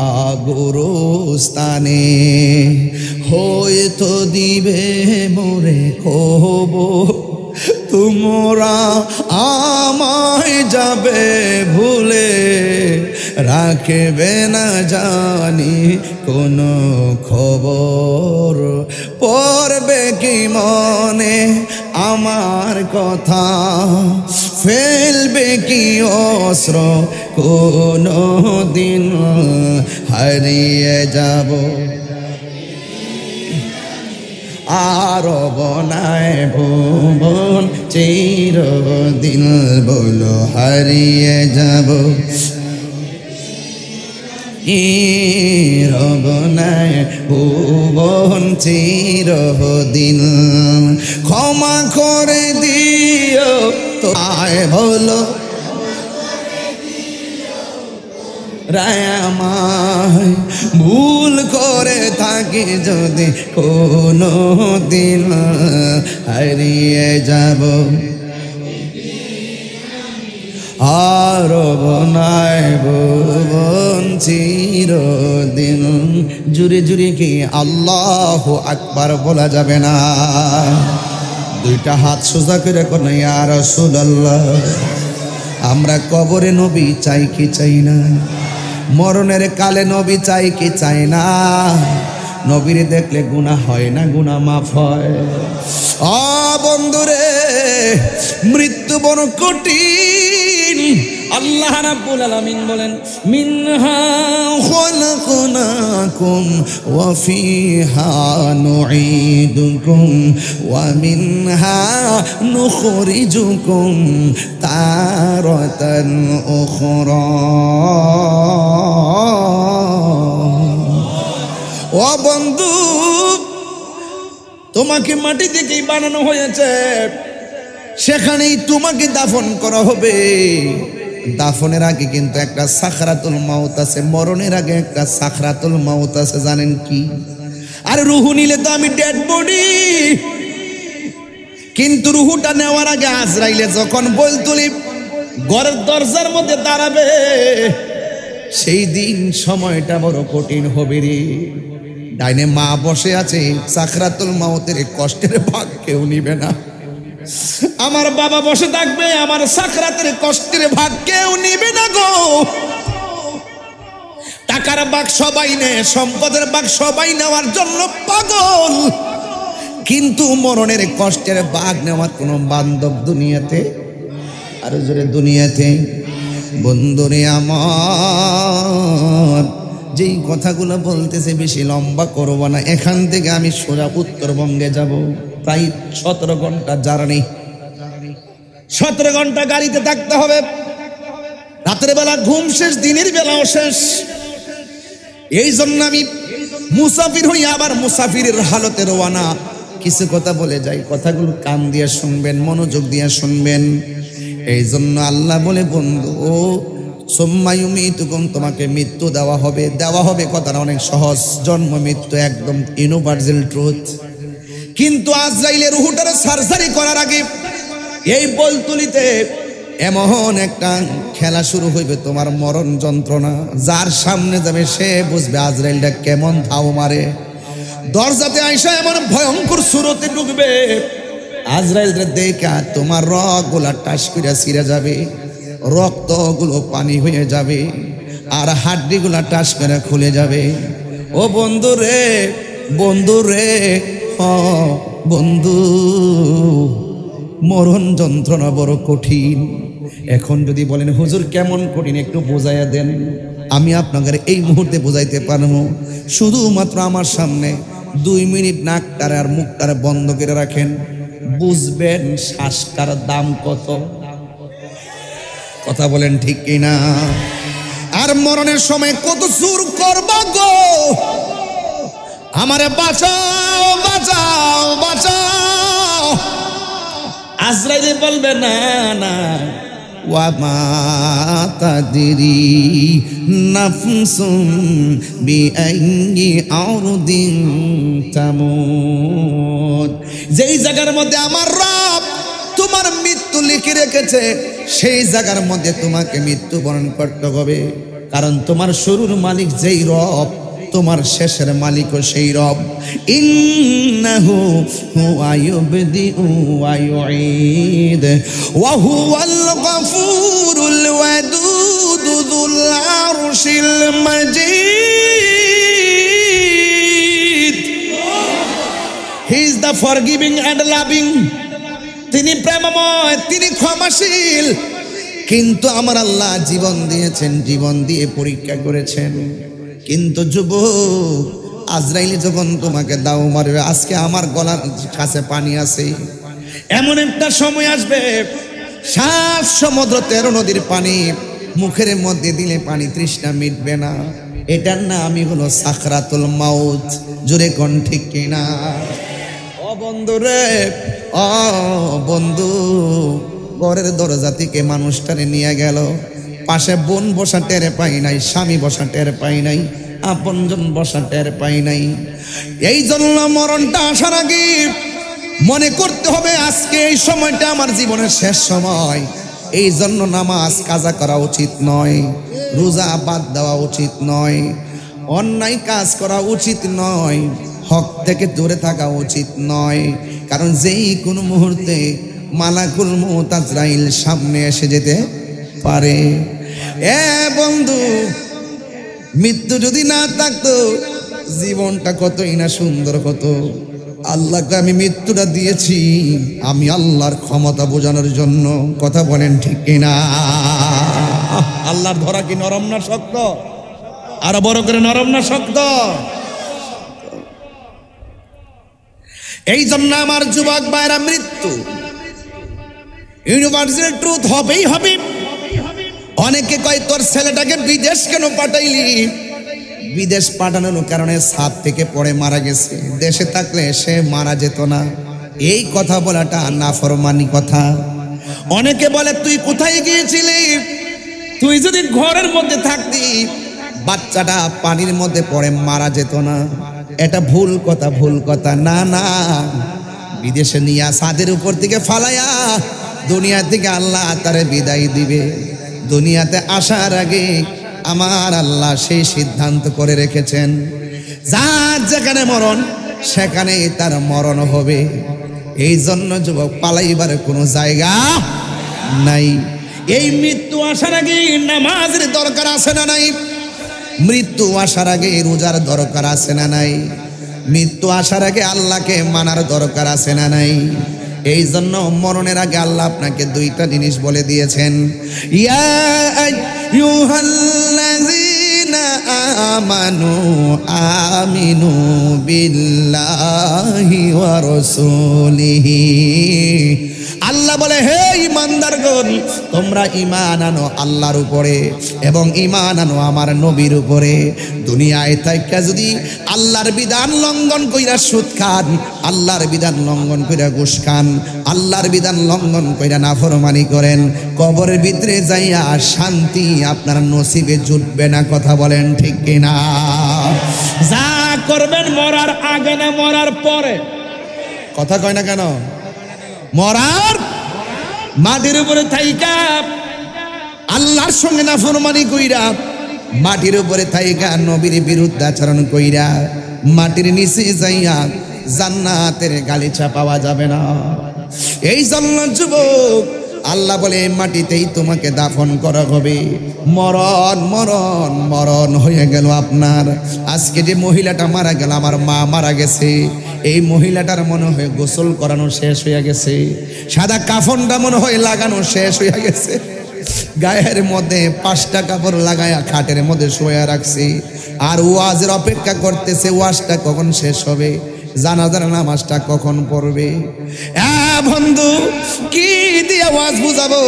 গোরস্থানে হয়তো দিবে মোরে কবর। তোমরা আমায় যাবে ভুলে, রাখবে না জানি কোনো খবর। পড়বে কি মনে আমার কথা, ফেলবে কি অস্ত্র কোনো দিন, হারিয়ে যাব আর রবনায় ভুবন চিরদিন। বলো হারিয়ে যাব রবনায় ভুবন চিরদিন। ক্ষমা করে দিও তো আয়, বলো রায়ামায়, ভুল করে থাকি যদি কোনো দিন, হারিয়ে যাব আর রবনায় ভুবন চিরদিন। জুড়ে জুড়ে কি আল্লাহু আকবার বলা যাবে না? দুইটা হাত সোজা করে কোন ইয়া রাসূলুল্লাহ। আমরা কবরে নবী চাই কি চাই না? মরণের কালে নবী চাই কি চাই না? নবীর দেখলে গুনাহ হয় না, গুনাহ মাফ হয়। ও বন্ধুরে, মৃত্যু বড় কঠিন। আল্লাহ রাব্বুল আলামিন বলেন, মিনহা খালাকনাকুম ওয়া ফিহা নুঈদুকুম ওয়া মিনহা নুখরিজুকুম তারাতান উখরা। ও বন্ধু, তোমাকে মাটি থেকেই বানানো হয়েছে, সেখানেই তোমাকে দাফন করা হবে। দাফনের আগে কিন্তু একটা সাকরাতুল মাউত আছে, মরণের আগে একটা সাকরাতুল মাউত আছে, জানেন কি? আর রুহু নিলে তো আমি ডেড বডি, কিন্তু রুহুটা নেওয়ার আগে আজরাইলে যখন বলতুলি ঘরের দরজার মধ্যে দাঁড়াবে, সেই দিন সময়টা বড় কঠিন হবে রে। ডাইনে মা বসে আছে, সাকরাতুল মাউতের কষ্টের ভাগ কেউ নিবে না। আমার বাবা বসে থাকবে, আমার সাকরাতের কষ্টের ভাগ কেউ নিবে না গো। টাকার ভাগ সবাই নেয়, সম্পদের ভাগ সবাই নেওয়ার জন্য পাগল, কিন্তু মরণের কষ্টের ভাগ নেওয়ার কোনো বান্ধব দুনিয়াতে, আরো জোরে দুনিয়াতে। বন্ধুরে আমার, যেই কথাগুলো বলতেছে বেশি লম্বা করব না, এখান থেকে আমি সোজা উত্তরবঙ্গে যাব। প্রায় 17 ঘন্টা জার্নি, 17 ঘন্টা গাড়িতে থাকতে হবে। রাতের বেলা ঘুম শেষ, দিনের বেলাও শেষ। এই জন্য আমি মুসাফির হই, আবার মুসাফিরের হালতে রওনা। কিছু কথা বলে যাই, কথাগুলো কান দিয়ে শুনবেন, মনোযোগ দিয়ে শুনবেন। এই জন্য আল্লাহ বলে, বন্ধু ও সোম্মায়ুমিতুকুম, তোমাকে মৃত্যু দেওয়া হবে। দেওয়া হবে কথাটা অনেক সহজ, জন্ম মৃত্যু একদম ইউনিভার্সাল ট্রুথ। কিন্তু আজরাইলের রুহটারে সার্জারি করার আগে এই বলতুলিতে এমন একটা খেলা শুরু হইবে, তোমার মরণ যন্ত্রণা। যার সামনে যাবে সে বুঝবে আজরাইলটা কেমন ধাও মারে। দরজাতে আইসা এমন ভয়ঙ্কর সুরতে ঢুকবে, আজরাইলরে দেখা তোমার রগগুলা টাস করে ছিঁড়ে যাবে, রক্তগুলো পানি হয়ে যাবে, আর হাড্ডিগুলা টাস করে খুলে যাবে। ও বন্ধু রে, বন্ধু রে, বন্ধু, মরণ যন্ত্রণা বড় কঠিন। এখন যদি বলেন হুজুর কেমন কঠিন, একটু বোঝাইয়া দেন। আমি আপনাদের এই মুহূর্তে বোঝাইতে পারবো। শুধুমাত্র আমার সামনে 2 মিনিট নাকটারে আর মুখটারে বন্ধ করে রাখেন, বুঝবেন শ্বাসটার দাম কত। কথা বলেন ঠিক কিনা? আর মরণের সময় কত জোর করবা গো, আমারে বাঁচাও বাঁচাও বাঁচাও। আজরাইলে বলবে না না, ওয়া মা তাদরি নাফসুম বিআইয়ি আরদিন তামুত। যেই জায়গার মধ্যে আমার রব তোমার মৃত্যু লিখে রেখেছে, সেই জায়গার মধ্যে তোমাকে মৃত্যুবরণ করতে হবে। কারণ তোমার শুরুর মালিক যেই রব, তোমার শেষের মালিকও সেই রব। ইন্নাহু হুয়া ইউবদিউ ওয়া ইউঈদ ওয়া হুয়াল গফুরুল ওয়াদুদ যুল আরশিল মাজিদ। He is the forgiving and loving. তিনি প্রেমময়, তিনি ক্ষমাশীল। কিন্তু আমার আল্লাহ জীবন দিয়েছেন, জীবন দিয়ে পরীক্ষা করেছেন। কিন্তু যুবক, আজরাইল যখন তোমাকে দাও মারবে, আজকে আমার গলার কাছে পানি আছে, এমন একটা সময় আসবে 7 সমুদ্র 13 নদীর পানি মুখের মধ্যে দিলে পানি তৃষ্ণা মিটবে না। এটার নামই হলো সাকরাতুল মাউত। জোরে কোন ঠিক কিনা? ও বন্ধু রে, ও বন্ধু, ঘরের দরজা থেকে মানুষটারে নিয়ে গেল, পাশে বোন বসা টের পাই নাই, স্বামী বসা টের পাই নাই, আপনজন বসা টের পাই নাই। এই জন্য মরণটা আসার আগে মনে করতে হবে আজকে এই সময়টা আমার জীবনের শেষ সময়। এই জন্য নামাজ কাজা করা উচিত নয়, রোজা বাদ দেওয়া উচিত নয়, অন্যায় কাজ করা উচিত নয়, হক থেকে দূরে থাকা উচিত নয়। কারণ যেই কোনো মুহূর্তে মালাকুল মউত আজরাইল সামনে এসে যেতে পারে। এ বন্ধু, মৃত্যু যদি না থাকতো জীবনটা কতই না সুন্দর হতো। আল্লাহকে আমি মৃত্যুটা দিয়েছি আমি আল্লাহর ক্ষমতা বোঝানোর জন্য। কথা বলেন ঠিক কিনা? আল্লাহর ধরা কি নরম না শক্ত? আরো বড় করে, নরম না শক্ত? এই জন্য আমার যুবক ভাইরা, মৃত্যু ইউনিভার্সাল ট্রুথ হবেই হবে। অনেকে কয় তোর ছেলেটাকে বিদেশ কেন পাঠাইলি? বিদেশ পাঠানোর কারণে ছাদ থেকে পড়ে মারা গেছে, দেশে থাকলে সে মারা যেত না। এই কথা বলাটা নাফরমানি কথা। অনেকে বলে তুই কোথায় গিয়েছিলি? তুই যদি ঘরের মধ্যে থাকতি বাচ্চাটা পানির মধ্যে পড়ে মারা যেত না। এটা ভুল কথা, ভুল কথা। না না, বিদেশে নিয়ে ছাদের উপর থেকে ফালাইয়া দুনিয়া থেকে আল্লাহ তারে বিদায় দিবে। দুনিয়াতে আসার আগে আমার আল্লাহ সেই সিদ্ধান্ত করে রেখেছেন, যার যেখানে মরণ সেখানেই তার মরণ হবে। এই জন্য যুবক, পালাইবার কোনো জায়গা নাই। এই মৃত্যু আসার আগে নামাজের দরকার আছে না নাই? মৃত্যু আসার আগে রোজার দরকার আছে না নাই? মৃত্যু আসার আগে আল্লাহকে মানার দরকার আছে না নাই? এই জন্য মরণের আগে আল্লাহ আপনাকে দুইটা জিনিস বলে দিয়েছেন, ইয়া আইয়ুহাল্লাযীনা আমানু আমিনু বিল্লাহি ওয়া রাসূলিহি। আল্লাহ বলে, হে ঈমানদারগণ, তোমরা ঈমান আনো আল্লাহর উপরে এবং ঈমান আনো আমার নবীর উপরে। দুনিয়ায় থাইকা যদি আল্লাহর বিধান লঙ্ঘন কইরা সুদ খান, আল্লাহর বিধান লঙ্ঘন কইরা ঘুষ খান, আল্লাহর বিধান লঙ্ঘন কইরা নাফরমানি করেন, কবরের ভিতরে যাইয়া শান্তি আপনার নসিবে জুটবে না। কথা বলেন ঠিক কিনা? যা করবেন মরার আগে না মরার পরে? কথা কয় না কেন? মরার মাটির উপরে থাইকা আল্লাহর সঙ্গে নাফরমানি কইরা, মাটির উপরে থাইকা নবীর বিরুদ্ধে আচরণ কইরা, মাটির নিচে যাইয়া জান্নাতের গালিচা পাওয়া যাবে না। এই জন্য যুবক আল্লাহ বলে, মাটিতেই তোমাকে দাফন করা হবে। মরণ মরণ মরণ হয়ে গেল আপনার। আজকে যে মহিলাটা মারা গেল, আমার মা মারা গেছে, এই মহিলাটার মনে হয় গোসল করানো শেষ হয়ে গেছে, সাদা কাফনটা মনে হয় লাগানো শেষ হয়ে গেছে, গায়ের মধ্যে 5টা কাপড় লাগায়া খাটের মধ্যে শোয়া রাখছি, আর ওয়াজের অপেক্ষা করতেছে ওয়াজটা কখন শেষ হবে, জানাজার নামাজটা কখন পড়বে। বন্ধু, কি দিয়ে ওয়াজ বুঝাবো?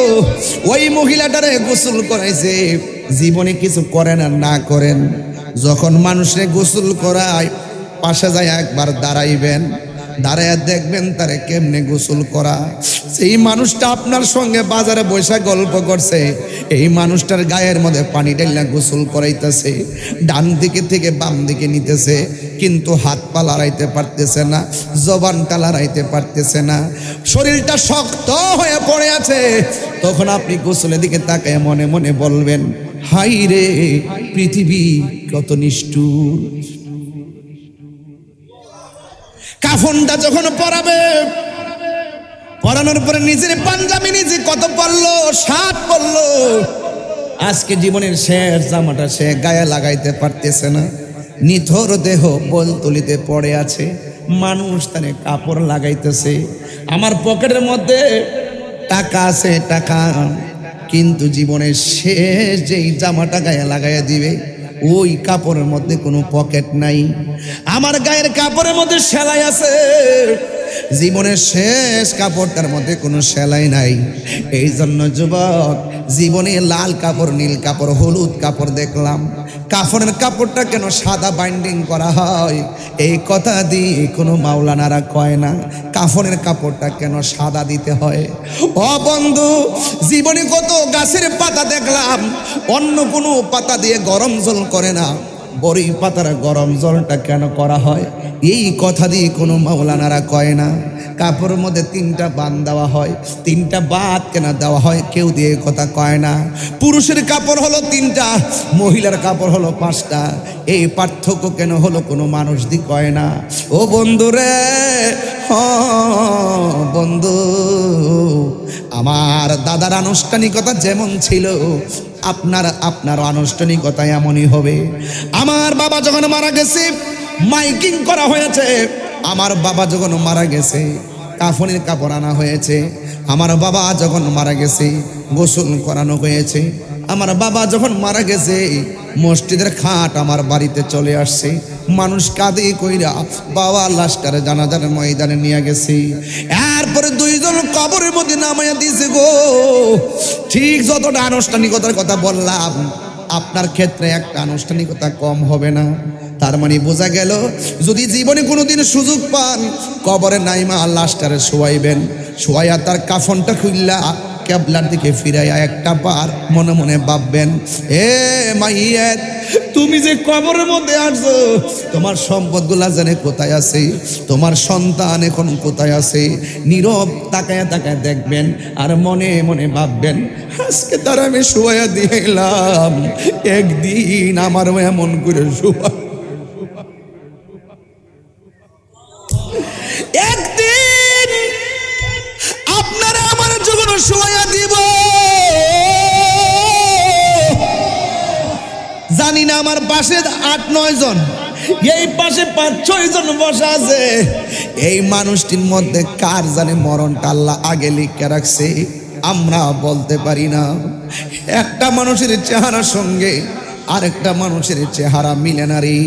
ওই মহিলাটারে গোসল করাইছে, জীবনে কিছু করেন আর না করেন, যখন মানুষরে গোসল করায় পাশে যায় একবার দাঁড়াইবেন, দাঁড়াইয়া দেখবেন তারে কেমনে গোসল করা। সেই মানুষটা আপনার সঙ্গে বাজারে বৈশা গল্প করছে, এই মানুষটার গায়ের মধ্যে পানি ঢেলে গোসল করাইতেছে, ডান দিকে থেকে বাম দিকে নিতেছে, কিন্তু হাত পা লড়াইতে পারতেছে না, জবানটা লড়াইতে পারতেছে না, শরীরটা শক্ত হয়ে পড়ে আছে। তখন আপনি গোসলের দিকে তাকায় মনে মনে বলবেন, হাই রে পৃথিবী কত নিষ্ঠুর। কাফনটা যখন পরাবে, পরানোর পরে নিজের পাঞ্জাবি নিজে কত পরলো, শার্ট পরলো, আজকে জীবনের শেষ জামাটা সে গায়ে লাগাইতে পারতেছে না, নিথর দেহ বলতলিতে পড়ে আছে, মানুষ তারে কাপড় লাগাইতেছে। আমার পকেটের মধ্যে টাকা আছে, টাকা, কিন্তু জীবনের শেষ যেই জামাটা গায়ে লাগাইয়া দিবে ওই কাপড়ের মধ্যে কোনো পকেট নাই। আমার গায়ের কাপড়ের মধ্যে সেলাই আছে, জীবনের শেষ কাপড়টার মধ্যে কোনো সেলাই নাই। এই জন্য যুবক, জীবনে লাল কাপড়, নীল কাপড়, হলুদ কাপড় দেখলাম, কাফনের কাপড়টা কেন সাদা বাইন্ডিং করা হয়, এই কথা দিয়ে কোনো মাওলানারা কয় না কাফনের কাপড়টা কেন সাদা দিতে হয়। ও বন্ধু, জীবনে কত গাছের পাতা দেখলাম, অন্য কোনো পাতা দিয়ে গরম জল করে না, বড়ই পাতার গরম জলটা কেন করা হয়, এই কথা দিয়ে কোনো মাওলানারা কয় না। কাপড়ের মধ্যে 3টা বান দেওয়া হয়, 3টা বাদ কেন দেওয়া হয়, কেউ দিয়ে কথা কয় না। পুরুষের কাপড় হলো 3টা, মহিলার কাপড় হলো 5টা, এই পার্থক্য কেন হলো কোনো মানুষ দি কয় না। ও বন্ধু রে, বন্ধু, আমার দাদার আনুষ্ঠানিকতা যেমন ছিল আপনার আনুষ্ঠানিকতা এমনই হবে। আমার বাবা যখন মারা গেছে মাইকিং করা হয়েছে, আমার বাবা যখন মারা গেছে কাফনের কাপড় আনা হয়েছে, আমার বাবা যখন মারা গেছে গোসল করানো হয়েছে, আমার বাবা যখন মারা গেছে মসজিদের খাট আমার বাড়িতে চলে আসছে, মানুষ কাঁদে কইরা বাবা লাশটারে জানাজার ময়দানে নিয়ে গেছে। এরপরে 2 জন কবরের মধ্যে নামাইয়া দিয়েছে গো। ঠিক যতটা আনুষ্ঠানিকতার কথা বললাম, আপনার ক্ষেত্রে একটা আনুষ্ঠানিকতা কম হবে না। তার মানে বোঝা গেল, যদি জীবনে কোনোদিন সুযোগ পান কবরে নাইমা লাশটারে শোয়াইবেন, শোয়াইয়া তার কাফনটা খুললা কেবলার দিকে ফিরাইয়া একটা বার মনে মনে ভাববেন, এ মাইয়াত, তুমি যে কবরের মধ্যে আসছো, তোমার সম্পদগুলা জানে কোথায় আছে, তোমার সন্তান এখন কোথায় আছে, নীরব তাকায়া তাকায় দেখবেন আর মনে মনে ভাববেন, আজকে তার আমি শোয়া দিলাম, একদিন আমারও এমন করে শোয়া, একদিন আপনারা আমার যখন শোয়া দিব, জানি না আমার পাশে 8-9 জন এই পাশে 5-6 জন বসা আছে, এই মানুষটির মধ্যে কার জানে মরণটা আল্লাহ আগে লিখে রাখছে, আমরা বলতে পারি না। একটা মানুষের চেহারার সঙ্গে আরেকটা মানুষের চেহারা মিলে না রে।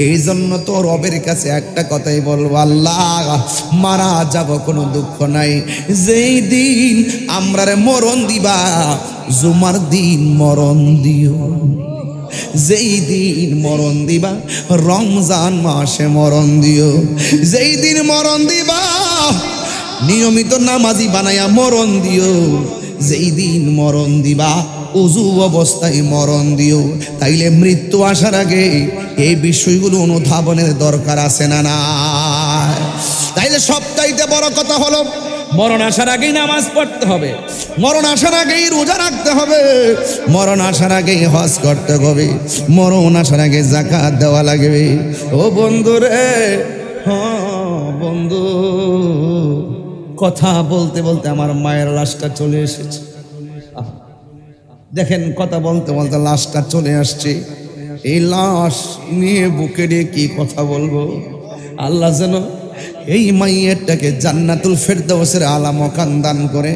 এই জন্য তো রবের কাছে একটা কথাই বলবো, আল্লাহ মারা যাব কোনো দুঃখ নাই, যেই দিন আমরারে মরণ দিবা জুমার দিন মরণ দিও, যেই দিন মরণ দিবা রমজান মাসে মরণ দিও, যেই দিন মরণ দিবা নিয়মিত নামাজি বানায়া মরণ দিও, যেই দিন মরণ দিবা উজু অবস্থায় মরণ দিও। তাইলে মৃত্যু আসার আগে এই বিষয়গুলো অনুধাবনের দরকার আছে না না? তাইলে সবচাইতে বড় কথা হলো মরণ আসার আগেই নামাজ পড়তে হবে, মরণ আসার আগেই রোজা রাখতে হবে, মরণ আসার আগেই হজ করতে হবে, মরণ আসার আগে যাকাত দেওয়া লাগবে। ও বন্ধু রে, হ্যাঁ বন্ধু, কথা বলতে বলতে আমার মায়ের লাশটা চলে এসেছে। দেখেন কথা বলতে বলতে লাশটা চলে আসছে, এই লাশ নিয়ে বুকে নিয়ে কি কথা বলবো। আল্লাহ যেন এই মাইয়েরটাকে জান্নাতুল ফেরদাউসের আলা মাকান দান করে,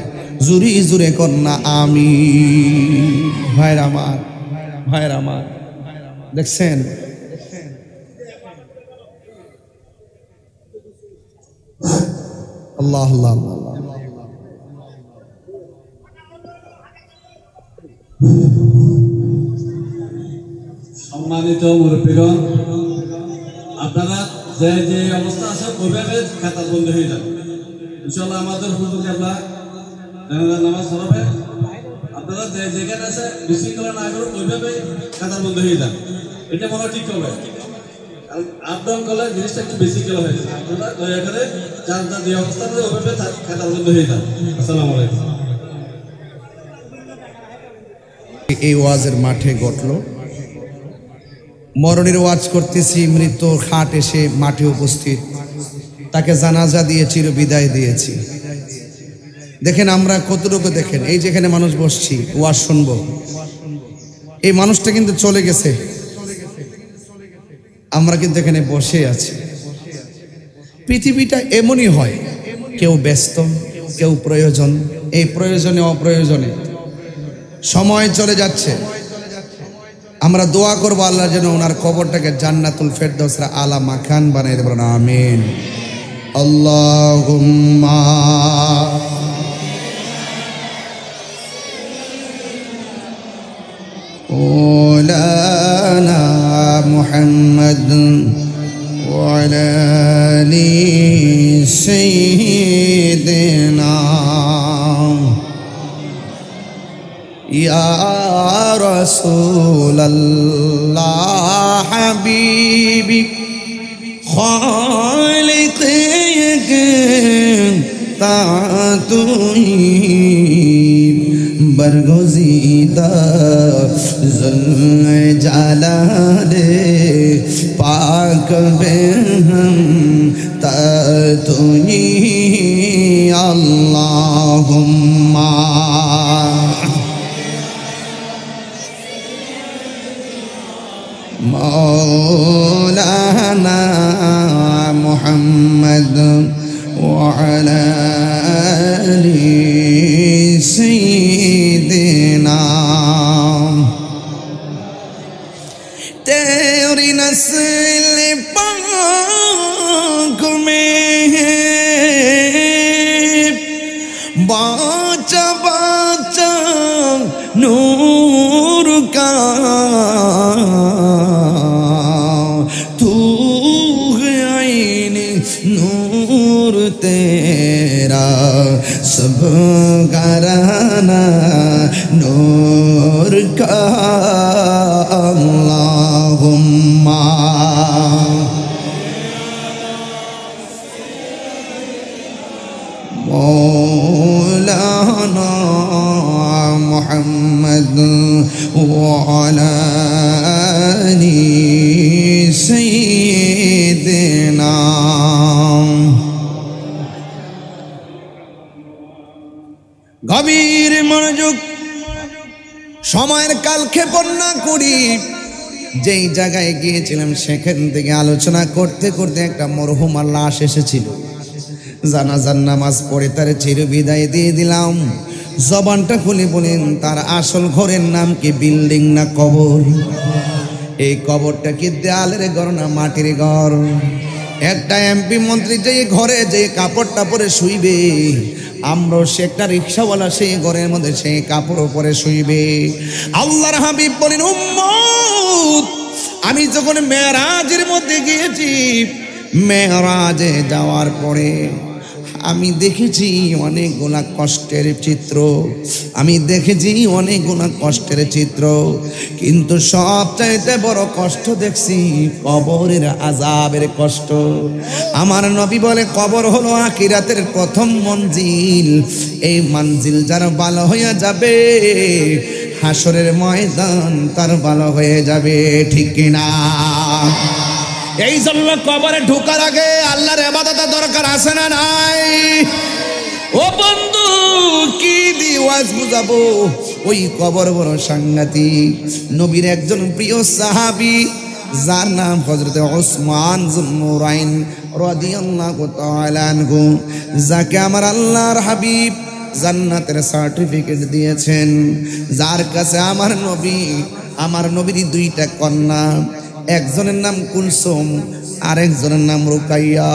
জুরি জুরে কন্যা আমি। ভাইরা আমার, ভাইরা আমার, দেখছেন আল্লাহ আল্লাহ আল্লাহ। সম্মানিত মুরব্বীগণ, আপনারা যে যে অবস্থা আছে ওইভাবে খাতা বন্ধ হয়ে যাবে ইনশাআল্লাহ। আমাদের হুজুর কেবলা নামাজ পড়াবে, আপনারা যে যেখানে আছে বিশৃঙ্খলা না করে ওইভাবে খাতা বন্ধ হয়ে যাবে, এটা মনে ঠিক হবে। কারণ আপ ডাউন করলে জিনিসটা একটু বিশৃঙ্খলা হয়ে যাবে। আপনারা দয়া করে যার যার যে অবস্থা আছে ওইভাবে খাতা বন্ধ হয়ে যাবে। আসসালামু আলাইকুম। এই ওয়াজের মাঠে ঘটলো, মরণের ওয়াজ করতেছি, মৃত্যু খাট এসে মাঠে উপস্থিত, তাকে জানাজা দিয়ে চির বিদায় দিয়েছি। দেখেন আমরা কতটুকু, দেখেন এই যেখানে মানুষ বসছি ওয়াজ শুনবো, এই মানুষটা কিন্তু চলে গেছে, আমরা কিন্তু এখানে বসে আছি। পৃথিবীটা এমনই হয়, কেউ ব্যস্ত, কেউ প্রয়োজন, এই প্রয়োজনে অপ্রয়োজনে সময় চলে যাচ্ছে। আমরা দোয়া করবো আল্লাহ যেন ওনার কবরটাকে জান্নাতুল ফেরদাউসের আলা মাকান বানাই দেবেন, আমিন। আল্লাহুম্মা ওয়ালানা মুহাম্মাদ ওয়া আলা আলি সাইয়্যিদিনা ইয়া রাসূলাল্লাহ হাবিবি খালিকি তাতুই বরগুজিদা জুল জালালে পাক বেহম তাতুই আল্লাহুম্মা مولانا محمد وعلى آل سيدنا तेरी नस्ल पाक में बाचा बाचा नूर का नूर तेरा सब घराना नूर का अल्लाहुम्मा मौलाना मुहम्मद वाला आली सय्यिदना। গভীর মনোযোগ, সময়ের কালক্ষেপণ না করি যেই জায়গায় গিয়েছিলাম সেখান থেকে আলোচনা করতে করতে একটা মরহুমার লাশ এসেছিল। জানাজার নামাজ পড়ে তার চিরবিদায় দিয়ে দিলাম। জবানটা খুলে বলেন, তার আসল ঘরের নাম কি বিল্ডিং না কবর? এই কবরটা কি দেয়ালের ঘর না মাটির ঘর? একটা এমপি মন্ত্রী যে ঘরে যে কাপড়টা পরে শুইবে, আমরাও সে একটা রিক্সাওয়ালা সেই ঘরের মধ্যে সেই কাপড় পরে শুইবে। আল্লাহর হাবিব বলেন, উম্মত আমি যখন মেরাজের মধ্যে গিয়েছি, মেরাজে যাওয়ার পরে আমি দেখেছি অনেকগুলা কষ্টের চিত্র, আমি দেখেছি অনেকগুলা কষ্টের চিত্র, কিন্তু সবচাইতে বড় কষ্ট দেখছি কবরের আযাবের কষ্ট। আমার নবী বলে, কবর হলো আখিরাতের প্রথম মঞ্জিল। এই মঞ্জিল যার ভালো হয়ে যাবে, হাসরের ময়দান তার ভালো হয়ে যাবে। ঠিক কিনা? এই জন্য কবরে ঢোকার আগে আল্লাহর ইবাদতের দরকার আছে না নাই? ও বন্ধু, কি দিওয়াজ বুঝাবো? ওই কবর বড় সাংঘাতিক। নবীর একজন প্রিয় সাহাবী যার নাম হযরত ওসমান যুন্নুরাইন রাদিয়াল্লাহু তাআলা আনহু, যাকে আমার আল্লাহর হাবিব জান্নাতের সার্টিফিকেট দিয়েছেন, যার কাছে আমার নবীর দুইটা কন্যা, একজনের নাম কুলসুম আর একজনের নাম রুকাইয়া।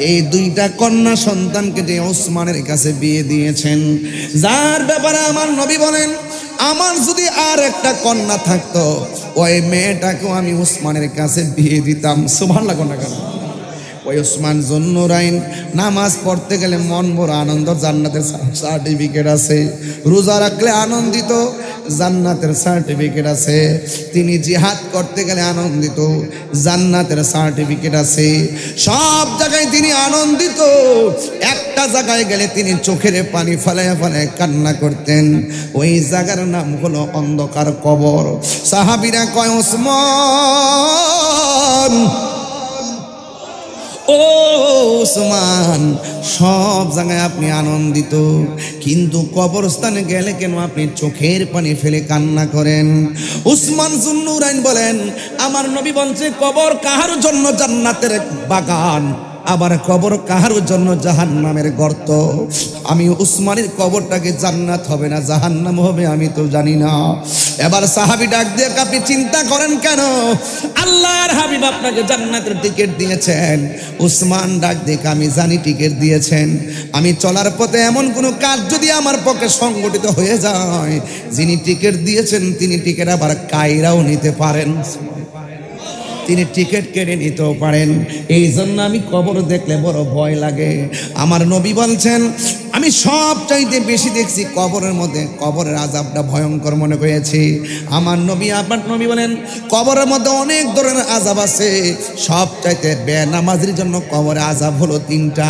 এই দুইটা কন্যা সন্তানকে যে ওসমানের কাছে বিয়ে দিয়েছেন, যার ব্যাপারে আমার নবী বলেন, আমার যদি আর একটা কন্যা থাকতো, ওই মেয়েটাকেও আমি ওসমানের কাছে বিয়ে দিতাম। সুবহানাল্লাহ। কোন কেন? ওই ওসমান যুন্নুরাইন নামাজ পড়তে গেলে মন ভরা আনন্দ, জান্নাতের সার্টিফিকেট আছে। রোজা রাখলে আনন্দিত, জান্নাতের সার্টিফিকেট আছে। তিনি জিহাদ করতে গেলে আনন্দিত, জান্নাতের সার্টিফিকেট আছে। সব জায়গায় তিনি আনন্দিত। একটা জায়গায় গেলে তিনি চোখের পানি ফেলায় ফেলায় কান্না করতেন। ওই জায়গার নাম হলো অন্ধকার কবর। সাহাবীরা কয়, ওসমান, ও ওসমান, সব জায়গায় আপনি আনন্দিত, কিন্তু কবরস্থানে গেলে কেন আপনি চোখের পানি ফেলে কান্না করেন? ওসমান যুন্নুরাইন বলেন, আমার নবী বলছে, কবর কাহার জন্য জান্নাতের বাগান, আবার কবর কাহার জন্য জাহান্নামের গর্ত। আমি ওসমানের কবরটাকে জান্নাত হবে না জাহান্নাম হবে আমি তো জানি না। এবার সাহাবী ডাক দিয়ে, আপনি চিন্তা করেন কেন? আল্লাহর হাবিব আপনাকে জান্নাতের টিকিট দিয়েছেন। ওসমান ডাক দিয়ে, আমি জানি টিকিট দিয়েছেন। আমি চলার পথে এমন কোনো কাজ যদি আমার পক্ষে সংগঠিত হয়ে যায়, যিনি টিকিট দিয়েছেন তিনি টিকিট আবার কায়রাও নিতে পারেন, তিনি টিকিট কেটে নিতেও পারেন। এই জন্য আমি কবর দেখলে বড় ভয় লাগে। আমার নবী বলছেন, আমি সব চাইতে বেশি দেখছি কবরের মধ্যে কবরের আযাবটা ভয়ঙ্কর মনে করেছি। আমার নবী বলেন, কবরের মধ্যে অনেক ধরনের আযাব আছে। সব চাইতে বেনামাজির জন্য কবরে আযাব হলো তিনটা।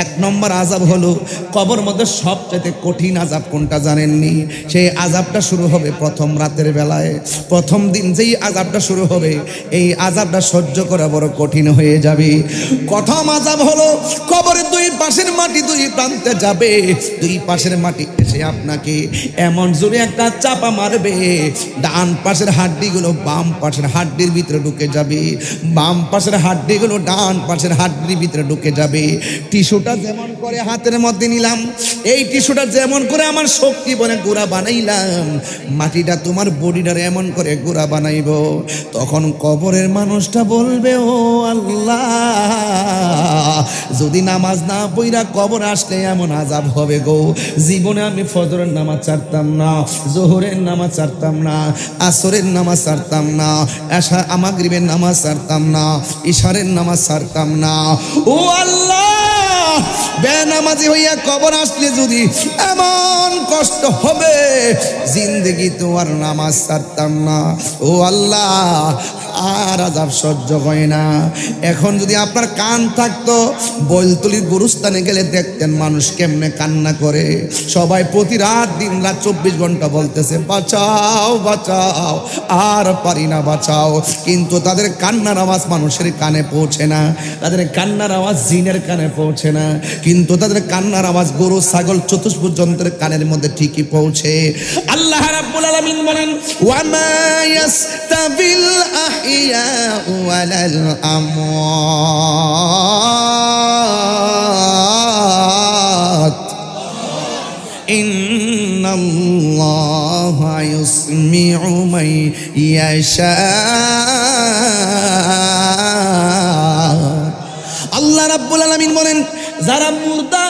এক নম্বর আযাব হলো, কবরের মধ্যে সব চাইতে কঠিন আযাব কোনটা জানেননি? সেই আযাবটা শুরু হবে প্রথম রাতের বেলায়। প্রথম দিন যেই আযাবটা শুরু হবে, এই আযাবটা সহ্য করা বড় কঠিন হয়ে যাবে। প্রথম আযাব হলো, কবরের দুই পাশের মাটি দুই প্রান্তে যাবে। দুই পাশের মাটি এসে আপনাকে এমন জোরে একটা চাপা মারবে, ডান পাশের হাড্ডিগুলো বাম পাশের হাড্ডির ভিতরে ঢুকে যাবে, বাম পাশের হাড্ডিগুলো ডান পাশের হাড্ডির ভিতরে ঢুকে যাবে। টিস্যুটা যেমন করে হাতের মধ্যে নিলাম, এই টিস্যুটা যেমন করে আমার শক্তি বলে গুঁড়া বানাইলাম, মাটিটা তোমার বডিটার এমন করে গুঁড়া বানাইব। তখন কবরের মানুষটা বলবে, ও আল্লাহ, যদি নামাজ না পইরা কবর আসলে এমন আযাব হবে গো। জীবনে আমি ফজরের নামাজ ছাড়তাম না, জোহরের নামাজ ছাড়তাম না, আসরের নামাজ ছাড়তাম না, মাগরিবের নামাজ ছাড়তাম না, ইশারের নামাজ ছাড়তাম না। ও আল্লাহ, বেনামাজি হইয়া কবর আসলে যদি এমন কষ্ট হবে, জিন্দেগি তোমার নামাজ ছাড়তাম না। ও আল্লাহ, আর আযাব সহ্য হয় না। এখন যদি আপনার কান থাকতো, বৈলতলির গুরুস্থানে গেলে দেখতেন মানুষ কেমনে কান্না করে। সবাই প্রতি রাত দিন রাত 24 ঘন্টা বলতেছে বাঁচাও বাঁচাও, আর পারি না বাঁচাও। কিন্তু তাদের কান্নার আওয়াজ মানুষের কানে পৌঁছে না, তাদের কান্নার আওয়াজ জিনের কানে পৌঁছে না, কিন্তু তাদের কান্নার আওয়াজ গরু ছাগল চতুষ্পদ যন্ত্রের কানের মধ্যে ঠিকই পৌঁছে। আল্লাহ রাব্বুল আলামিন বলেন ওয়ামা ইয়াস্তাবিল আহিয়া ওয়ালাল আমওয়াত ইন্নাল্লাহা ইউসমিউ মান ইয়াশা। আল্লাহ রাব্বুল আলামিন বলেন যারা মুর্দা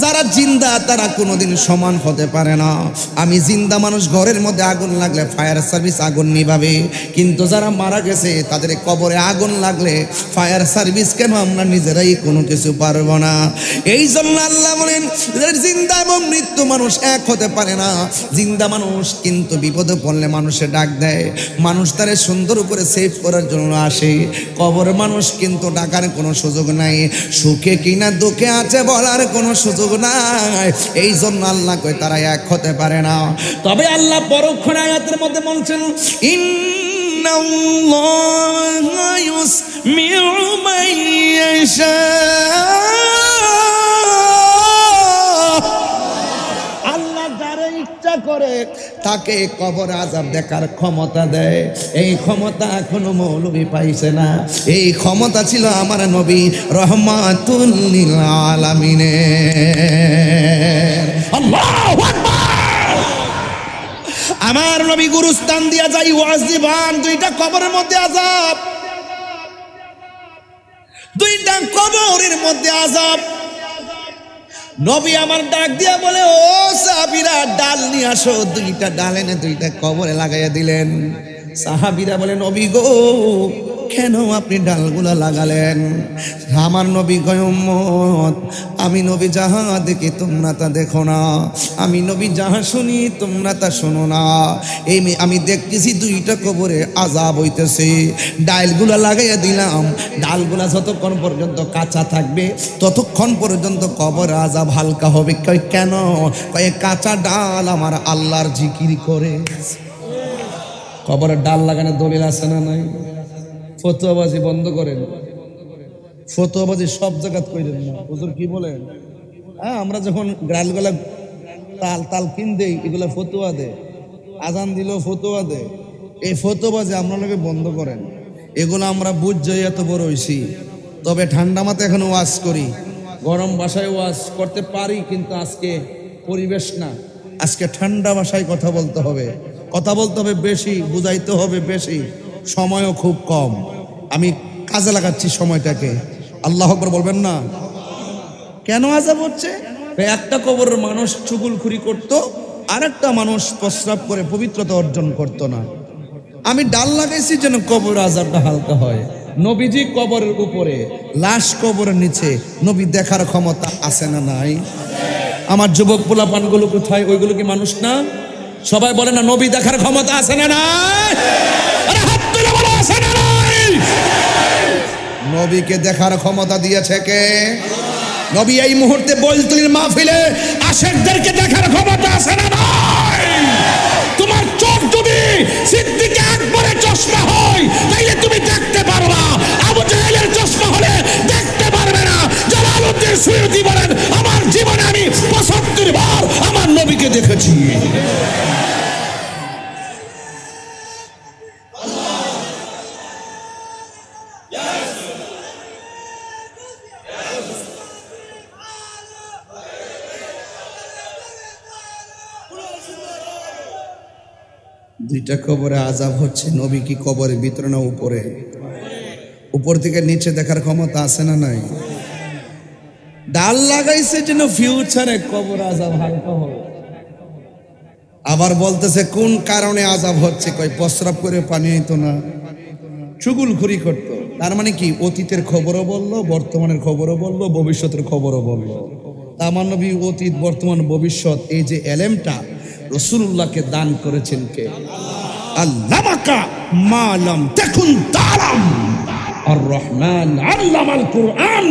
যারা জিন্দা তারা কোনোদিন সমান হতে পারে না। আমি জিন্দা মানুষ ঘরের মধ্যে আগুন লাগলে ফায়ার সার্ভিস আগুন নিভাবে, কিন্তু যারা মারা গেছে তাদের কবরে আগুন লাগলে ফায়ার সার্ভিস কেন আমরা নিজেরাই কোনো কিছু পারবো না। এই জন্য আল্লাহ বলেন জিন্দা এবং মৃত্যু মানুষ এক হতে পারে না। জিন্দা মানুষ কিন্তু বিপদে পড়লে মানুষে ডাক দেয়, মানুষ তারে সুন্দর করে সেভ করার জন্য আসে। কবর মানুষ কিন্তু ডাকার কোনো সুযোগ নাই, সুখে কিনা দুঃখে আছে বলার কোনো সুযোগ নাই। এই জন্য আল্লাহ কয় তারা এক হতে পারে না। তবে আল্লাহ পরোক্ষ আয়াতের মধ্যে বলছেন ইন্নাল্লাহা ইউসমিউ মান ইয়াশা। আল্লাহ যারা ইচ্ছা করে তাকে কবর আযাব দেখার ক্ষমতা দেয়। এই ক্ষমতা কোনো মৌলবী পাইছে না, এই ক্ষমতা ছিল আমার নবী রহমাতুল লিল আলামিনের। আল্লাহু আকবার। আমার নবী গুরুস্থান দিয়া যাই ওয়াজ দিবান, দুইটা কবরের মধ্যে আযাব, দুইটা কবরের মধ্যে আযাব। নবী আমার ডাক দিয়া বলে ও সাহাবীরা ডাল নিয়ে আসো। দুইটা ডাল এনে দুইটা কবরে লাগাইয়া দিলেন। সাহাবীরা বলে নবী গো কেন আপনি ডালগুলা লাগালেন? আমার নবী কয় উম্মত আমি নবী যাহা দেখি তোমরা তা দেখো না, আমি নবী যাহা শুনি তোমরা তা শোনো না। এই আমি দেখতেছি দুইটা কবরে আযাব হইতেছে, ডালগুলা লাগাইয়া দিলাম। ডালগুলা যতক্ষণ পর্যন্ত কাঁচা থাকবে ততক্ষণ পর্যন্ত কবর আযাব হালকা হবে। কয় কেন? কয় কাঁচা ডাল আমার আল্লাহর জিকির করে। কবরের ডাল লাগানোর দলিল আছে না নাই? ফতোয়াবাজি বন্ধ করেন, ফতোয়াবাজি সব জায়গাত কইলেন না। হুজুর কি বলেন? হ্যাঁ, আমরা যখন ডালগুলা তাল তাল কিন দেই এগুলা ফতোয়া দে, আজান দিল ফতোয়া দে। এই ফতোয়াবাজি আপনারা বন্ধ করেন। এগুলো আমরা বুঝ যাই এত বড় হইছি। তবে ঠান্ডা মাথা এখন ওয়াজ করি, গরম ভাষায় ওয়াজ করতে পারি, কিন্তু আজকে পরিবেশ না। আজকে ঠান্ডা ভাষায় কথা বলতে হবে, কথা বলতে হবে বেশি, বুঝাইতে হবে বেশি, সময়ও খুব কম। আমি কাজে লাগাচ্ছি সময়টাকে। আল্লাহু আকবার বলবেন না? কেন আযাব হচ্ছে? একটা কবরের মানুষ চুগলখুরি করত, আরেকটা মানুষ প্রস্রাব করে পবিত্রতা অর্জন করত না। আমি ডাল লাগাইছি যেন কবর আযাবটা হালকা হয়। নবীজি কবরের উপরে, লাশ কবরের নিচে, নবী দেখার ক্ষমতা আছে না নাই? আমার যুবক পোলাপানগুলো কোথায়? ওইগুলো কি মানুষ না? সবাই বলে না নবী দেখার ক্ষমতা আছে না নাই? আরে হাত তুলে বলো আছে না নাই? নবীকে দেখার ক্ষমতা দিয়েছে কে? নবী এই মুহূর্তে বৈলতলির মাহফিলে আশেকদেরকে দেখার ক্ষমতা আছে না নাই? তোমার চোখ যদি সিদ্দিক আকবরের চশমা হয় তাইলে তুমি দেখতে পারবা, আবু জাহেলের চশমা হলে দেখতে পারবে না। জালালউদ্দিন সুয়ুতী বলেন আমার জীবনে আমি ৭৫ বার আমার নবীকে দেখেছি। দুইটা কবরে আযাব হচ্ছে। নবী কি কবরের ভিতরে না উপরে? উপর থেকে নিচে দেখার ক্ষমতা আছে না নাই? ডাল লাগাইছে যেন ফিউচারে কবর আযাব হালকা হবে। আবার বলতেছে কোন কারণে আযাব হচ্ছে? কই প্রস্রাব করে পানি হইতো না, চুগলখুরি করতো। তার মানে কি অতীতের খবরও বললো, বর্তমানের খবরও বললো, ভবিষ্যতের খবরও বললো। আমার নবী অতীত বর্তমান ভবিষ্যৎ এই যে এলেমটা রাসূলুল্লাহকে দান করেছেন কে? আল্লামাকা মা লাম তাকুন তালাম। আর রহমান আল্লামাল কুরআন।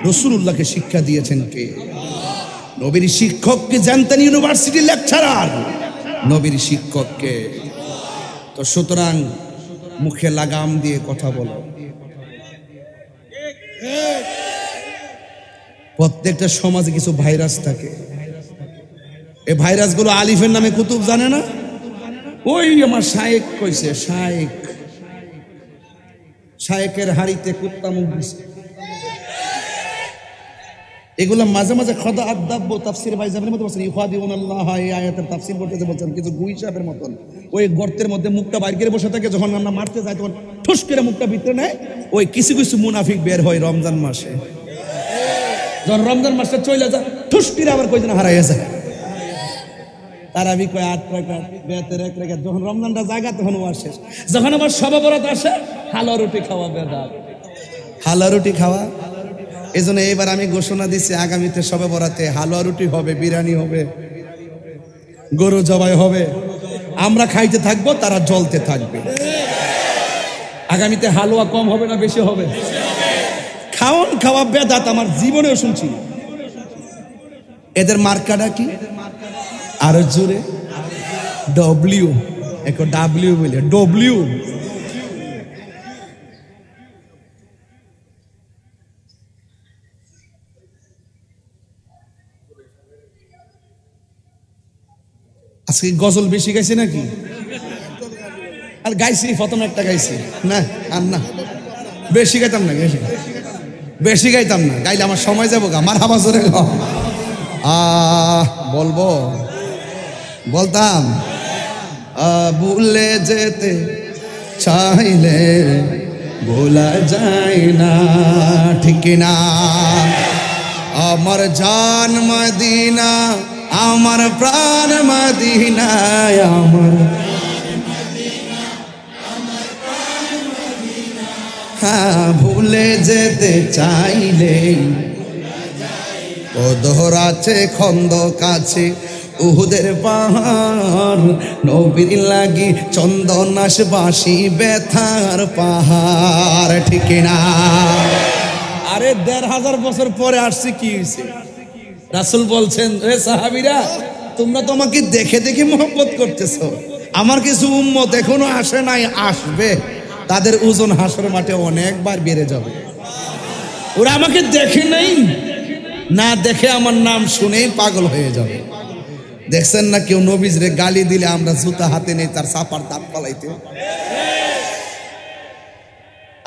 রাসূলুল্লাহকে শিক্ষা দিয়েছেন কে? নবীর শিক্ষককে জানতেন ইউনিভার্সিটি লেকচারার, নবীর শিক্ষককে। তো সুতরাং মুখে লাগাম দিয়ে কথা বলো। প্রত্যেকটা সমাজে কিছু ভাইরাস থাকে। এই ভাইরাসগুলো আলিফের নামে কুতুব জানে না? ওই আমার শায়েক কইছে, শায়েকের হাড়িতে কুত্তা মুখ দিছে। এগুলো মাঝে মাঝে খদা আদাব্য তাফসীর ভাই জামিনের মতো বলছেন, ইউখাদিউনাল্লাহ, এই আয়াতের তাফসীর করতে বলছেন কিছু গুই সাহেবের মতন। ওই গর্তের মধ্যে মুখটা বাইর করে বসে থাকে, যখন আমরা মারতে যাই তখন ঠুস করে মুখটা ভিতরে নেয়। ওই কিছু কিছু মুনাফিক বের হয় রমজান মাসে। যখন রমজান মাসটা চলে যায় ঠুস করে আবার কয়জন হারাইয়া যায়। তারাবি কয় 8 রাকাত, বেতের 1 রাকাত। যখন রমজানটা জায়গা তখন ওয়াজ শেষ। যখন আবার শবে বরাত আসে, হালুয়া রুটি খাওয়া বেদাত। হালুয়া রুটি খাওয়া। এই জন্য এবার আমি ঘোষণা দিচ্ছি, আগামীতে শবে বরাতে হালুয়া রুটি হবে, বিরিয়ানি হবে, গরু জবাই হবে। আমরা খাইতে থাকবো, তারা জ্বলতে থাকবে। আগামীতে হালুয়া কম হবে না বেশি হবে? খাওন খাওয়া বেদাত, আমার জীবনেও শুনছি। এদের মার্কাটা কি? আরো জোরে ডব্লিউ, একো ডাব্লিউ বলে ডব্লিউ। আজকে গজল বেশি গাইছে নাকি? আর গাইছি, প্রথম একটা গাইছি না, আর না বেশি গাইতাম না, বেশি গাইতাম না। গাইলে আমার সময় যাবো গা। মার হাবা জোরে বলবো, বলতাম ভুলে যেতে চাইলে ভোলা যায় না, ঠিক না? আমার জান মদিনা, আমার প্রাণ মদিনা, আমার হ্যাঁ, ভুলে যেতে চাইলে ও দোহরাছে খন্দক আছে, উহুদের পাহাড়, নবীর লাগি চন্দনাস বাসি ব্যথার পাহাড়, ঠিক না? আরে 1500 বছর পরে আসছে, কি হয়েছে? রাসূল বলছেন, এ সাহাবীরা, তোমরা তো আমাকে দেখে দেখে মহব্বত করতেছো। আমার কিছু উম্মত এখনো আসে নাই, আসবে। তাদের ওজন হাসর মাঠে অনেকবার বেড়ে যাবে। ওরা আমাকে দেখে নেই, না দেখে আমার নাম শুনেই পাগল হয়ে যাবে। দেখছেন না, কেউ নবীজরে গালি দিলে আমরা জুতা হাতে নেই তার চাপার দাঁত পালাইতে।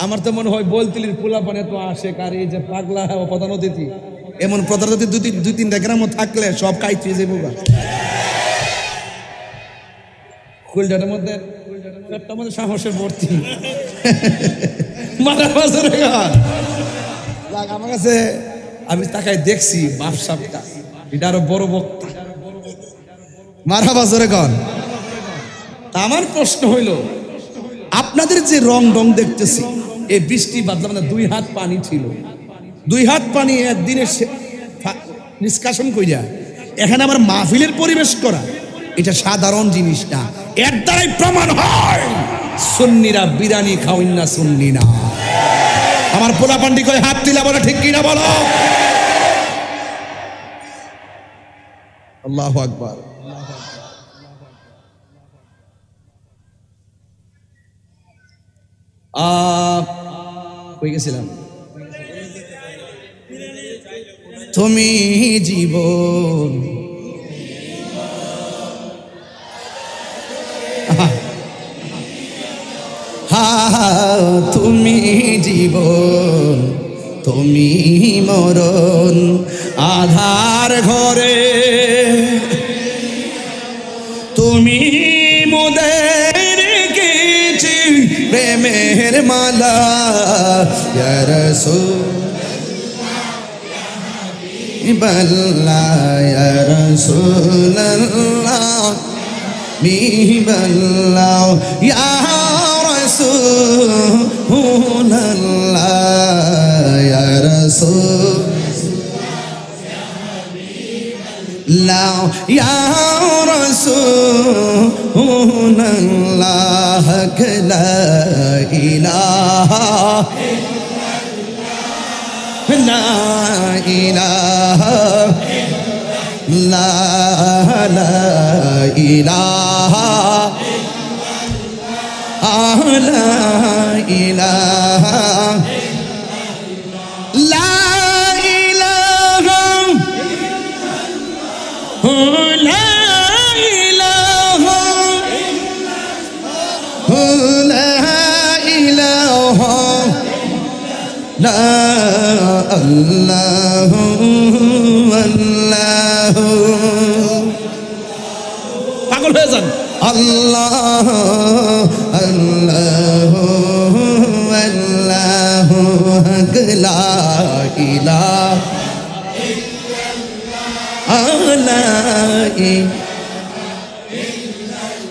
আমার তো মনে হয় বলতিলির পোলাপানে তো আসে, কার এই যে পাগলা প্রধান অতিথি, এমন প্রধান অতিথি 2-3টা গ্রামও থাকলে সব কাইতে যাবো। কুলজাটার মধ্যে পেটটার মধ্যে সাহসের ভর্তি। আমার কাছে আমি তাকাই দেখছি বাপসাপটা, এটা আরো বড় বক্তা। মারা বাজারে গন। আমার প্রশ্ন হইল, আপনাদের যে রং দেখতেছি, এই বৃষ্টি বাদলা মানে 2 হাত পানি ছিল, 2 হাত পানি একদিনে নিষ্কাশন কইরা এখানে আবার মাহফিলের পরিবেশ করা, এটা সাধারণ জিনিস না। এর দ্বারাই প্রমাণ হয় সুন্নিরা বিরিয়ানি খাওয়াই না, সুন্নি না। আমার পোলা পান্ডি কয় হাত দিলা বলো, ঠিক কিনা বলো? আল্লাহু আকবার। কই গেছিলাম? তুমি জীবন, তুমি জীবন, তুমি মরণ, আধার ঘরে তুমি মোদের রেখেছি প্রেমের মালা, ইয়া রাসূলুল্লাহ, ইয়া রাসূলুল্লাহ, মিহিবাল্লাহ, ইয়া রাসূলুল্লাহ, ইয়া রাসূলুল্লাহ, ইয়া রাসূলুল্লাহ, আল্লাহ লা ইলাহা লা ইলাহা লা ইলাহা লা ইলাহা লা ইলাহা লা ইলাহা লা ইলাহা লা আল্লাহু আল্লাহু পাগল হয়ে যান আল্লাহ আল্লাহু আল্লাহু লা ইলাহা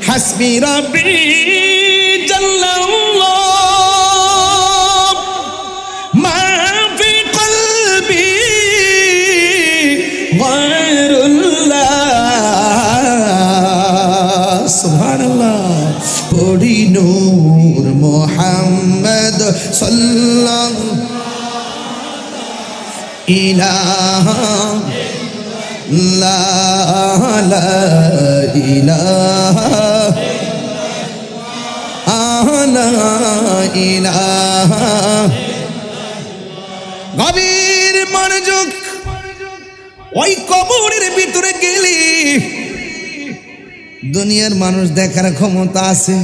হাসবি রাব্বি জাল্লাল্লাহ মা ফি কলবি গায়রুল্লাহ সুবহানাল্লাহ পড়ি নূর মুহাম্মদ সাল্লাল্লাহু ইলাহা লা ইলাহা লা ইলাহা গভীর মনোযোগ ওই কবরের ভিতরে গেলি দুনিয়ার মানুষ দেখার ক্ষমতা আছে।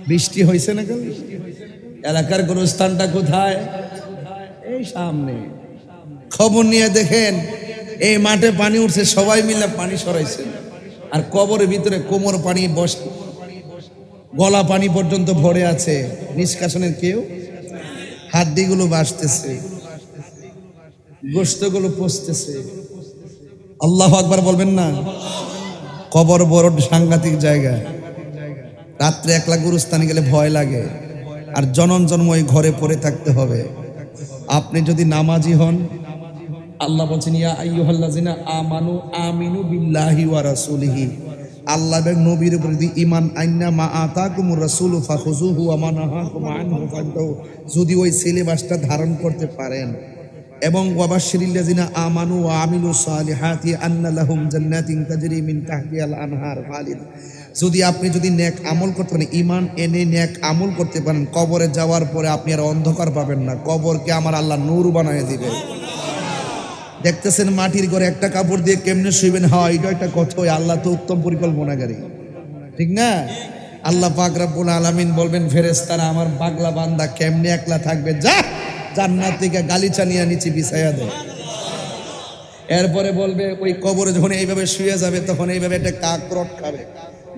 বৃষ্টি হয়েছে না কেন? এলাকার গোরস্থানটা কোথায়? এই সামনে। খবর নিয়ে দেখেন এই মাঠে পানি উঠছে, সবাই মিলে পানি সরাইছে, আর কবরের ভিতরে কোমর পানি গলা পানি পর্যন্ত ভরে আছে। নিষ্কাশনের কেউ হাড্ডিগুলো বাসতেছে, গোশতগুলো পচতেছে। আল্লাহু আকবার বলবেন না? কবর বড় সাংঘাতিক জায়গা। রাত্রে একলা গুরুস্থানে গেলে ভয় লাগে, আর জনম জন্ম ওই ঘরে পড়ে থাকতে হবে। আপনি যদি নামাজি হন, আল্লাহ বলছেন ইয়া আইয়ুহাল্লাযিনা আমানু আমিনু বিল্লাহি ওয়া রাসূলিহি, আল্লাহ এবং নবীর উপর যদি ঈমান আইনা মা আতাকুমুর রাসূলু ফাখুযুহু ওয়া মা নাহাকুম আনহু ফান্তাহু, যদি ওই সিলেবাসটা ধারণ করতে পারেন, এবং ওয়াবাশশিরিল্লাযিনা আমানু ওয়া আমিলুস সালিহাতি আন্না লাহুম জান্নাতিন তাজরি মিন তাহতিহাল আনহার খালিদ, যদি আপনি নেক আমল করতে পারেন, ঈমান এনে নেক আমল করতে পারেন, কবরে যাওয়ার পরে আপনি আর অন্ধকার পাবেন না, কবরকে আমার আল্লাহ নূর বানিয়ে দিবে। দেখতেছেন মাটির ঘরে একটা কাপড় দিয়ে কেমনে শুইবেন? হ্যাঁ, এটা একটা কথা। আল্লাহ তো উত্তম পরিকল্পনাকারী, ঠিক না? আল্লাহ পাক রব্বুল আলামিন বলবেন ফেরেশতারা আমার পাগলা বান্দা কেমনে একলা থাকবে, যা জান্নাত থেকে গালিচা নিয়ে নিচে বিছাইয়া দেয়। এরপরে বলবে ওই কবরে যখন এইভাবে শুয়ে যাবে তখন এইভাবে একটা কাকরট খাবে,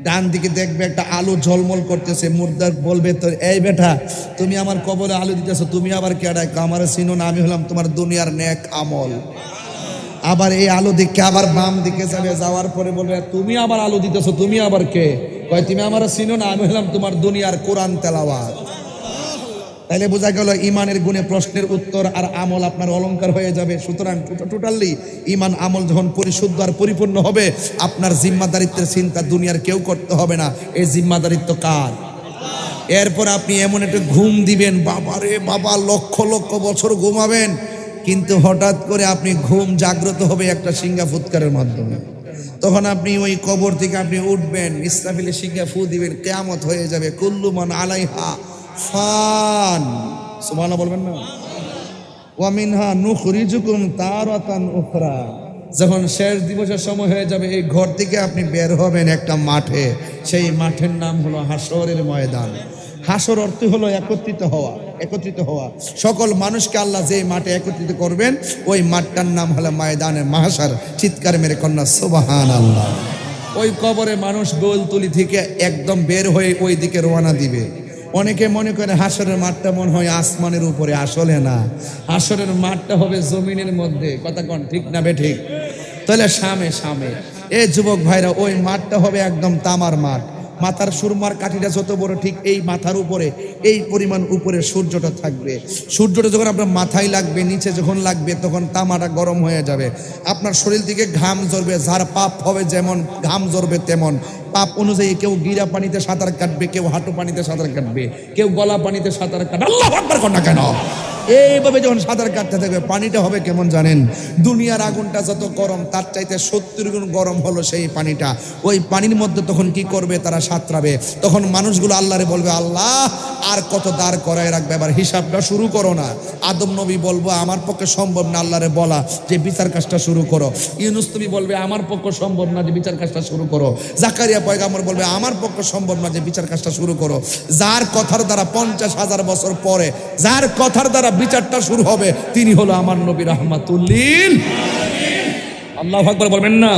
ডান দিকে দেখবে একটা আলো ঝলমল করতেছে, মুর্দার বলবে তো এই বেটা তুমি আমার কবরে আলো দিতেছো, তুমি আবার কেডায়? আমার চিনো না, আমি হলাম তোমার দুনিয়ার নেক আমল। আবার এই আলো দিকে আবার বাম দিকে যাবে, যাওয়ার পরে বলবে তুমি আবার আলো দিতেছো, তুমি আবার কে? কয় তুমি আমার চিনো না, আমি হলাম তোমার দুনিয়ার কোরআন তেলাওয়াত। তাইলে বোঝা গেল ইমানের গুণে প্রশ্নের উত্তর আর আমল আপনার অলংকার হয়ে যাবে। সুতরাং টোটালি ইমান আমল যখন পরিশুদ্ধ আর পরিপূর্ণ হবে, আপনার জিম্মাদারিত্বের চিন্তা দুনিয়ার কেউ করতে হবে না। এই জিম্মাদারিত্ব কার? এরপর আপনি এমন একটা ঘুম দিবেন, বাবারে বাবা, লক্ষ লক্ষ বছর ঘুমাবেন, কিন্তু হঠাৎ করে আপনি ঘুম জাগ্রত হবে একটা সিংহা ফুৎকারের মাধ্যমে। তখন আপনি ওই কবর থেকে আপনি উঠবেন, ইসরাফিলের সিংহা ফু দিবেন, কিয়ামত হয়ে যাবে। কুল্লু মান আলাইহা ফান, সুবহানাল্লাহ বলবেন না? ওয়া মিনহা নুখরিজুকুম তারাতান উখরা, যখন শেষ দিবসের সময় হয়ে যাবে, এই ঘর থেকে আপনি বের হবেন একটা মাঠে, সেই মাঠের নাম হলো হাসরের ময়দান। হাসর অর্থ হলো একত্রিত হওয়া, একত্রিত হওয়া। সকল মানুষকে আল্লাহ যে মাঠে একত্রিত করবেন, ওই মাঠটার নাম হলো ময়দানে মাহশর। চিৎকার মেরে কন্যা সুবহানাল্লাহ। ওই কবরে মানুষ গোলতুলি থেকে একদম বের হয়ে ওই দিকে রওনা দিবে। অনেকে মনে করে হাসরের মাঠটা মনে হয় আসমানের উপরে, আসলে না, হাসরের মাঠটা হবে জমিনের মধ্যে। কথা কোন ঠিক না বেঠিক? তাহলে সামে সামে এই যুবক ভাইরা, ওই মাঠটা হবে একদম তামার মাঠ। মাথার সুরমার কাঠিটা যত বড়, ঠিক এই মাথার উপরে এই পরিমাণ উপরে সূর্যটা থাকবে। সূর্যটা যখন আপনার মাথায় লাগবে, নিচে যখন লাগবে, তখন তামাটা গরম হয়ে যাবে। আপনার শরীর থেকে ঘাম ঝরবে, যার পাপ হবে যেমন ঘাম ঝরবে তেমন, পাপ অনুযায়ী কেউ গিরা পানিতে সাঁতার কাটবে, কেউ হাঁটু পানিতে সাঁতার কাটবে, কেউ গলা পানিতে সাঁতার কাটবে। আল্লাহু আকবার কর না কেন? এইভাবে যখন সাঁতার কাটতে থাকবে পানিটা হবে কেমন জানেন? দুনিয়ার আগুনটা যত গরম তার চাইতে 70 গুণ গরম হলো সেই পানিটা। ওই পানির মধ্যে তখন কি করবে? তারা সাঁতরাবে। তখন মানুষগুলো আল্লাহরে বলবে, আল্লাহ আর কত দাঁড় করায় রাখবে, এবার হিসাবটা শুরু করো না। আদম নবী বলবো, আমার পক্ষে সম্ভব না আল্লাহরে বলা যে বিচার কাজটা শুরু করো। ইউনুস নবী বলবে, আমার পক্ষে সম্ভব না যে বিচার কাজটা শুরু করো। জাকারিয়া পয়গম্বর বলবে, আমার পক্ষে সম্ভব না যে বিচার কাজটা শুরু করো। যার কথার দ্বারা 50,000 বছর পরে যার কথার দ্বারা বিচারটা শুরু হবে তিনি হলো আমার নবী রাহমাতুল্লিল। আল্লাহু আকবার বলবেন না?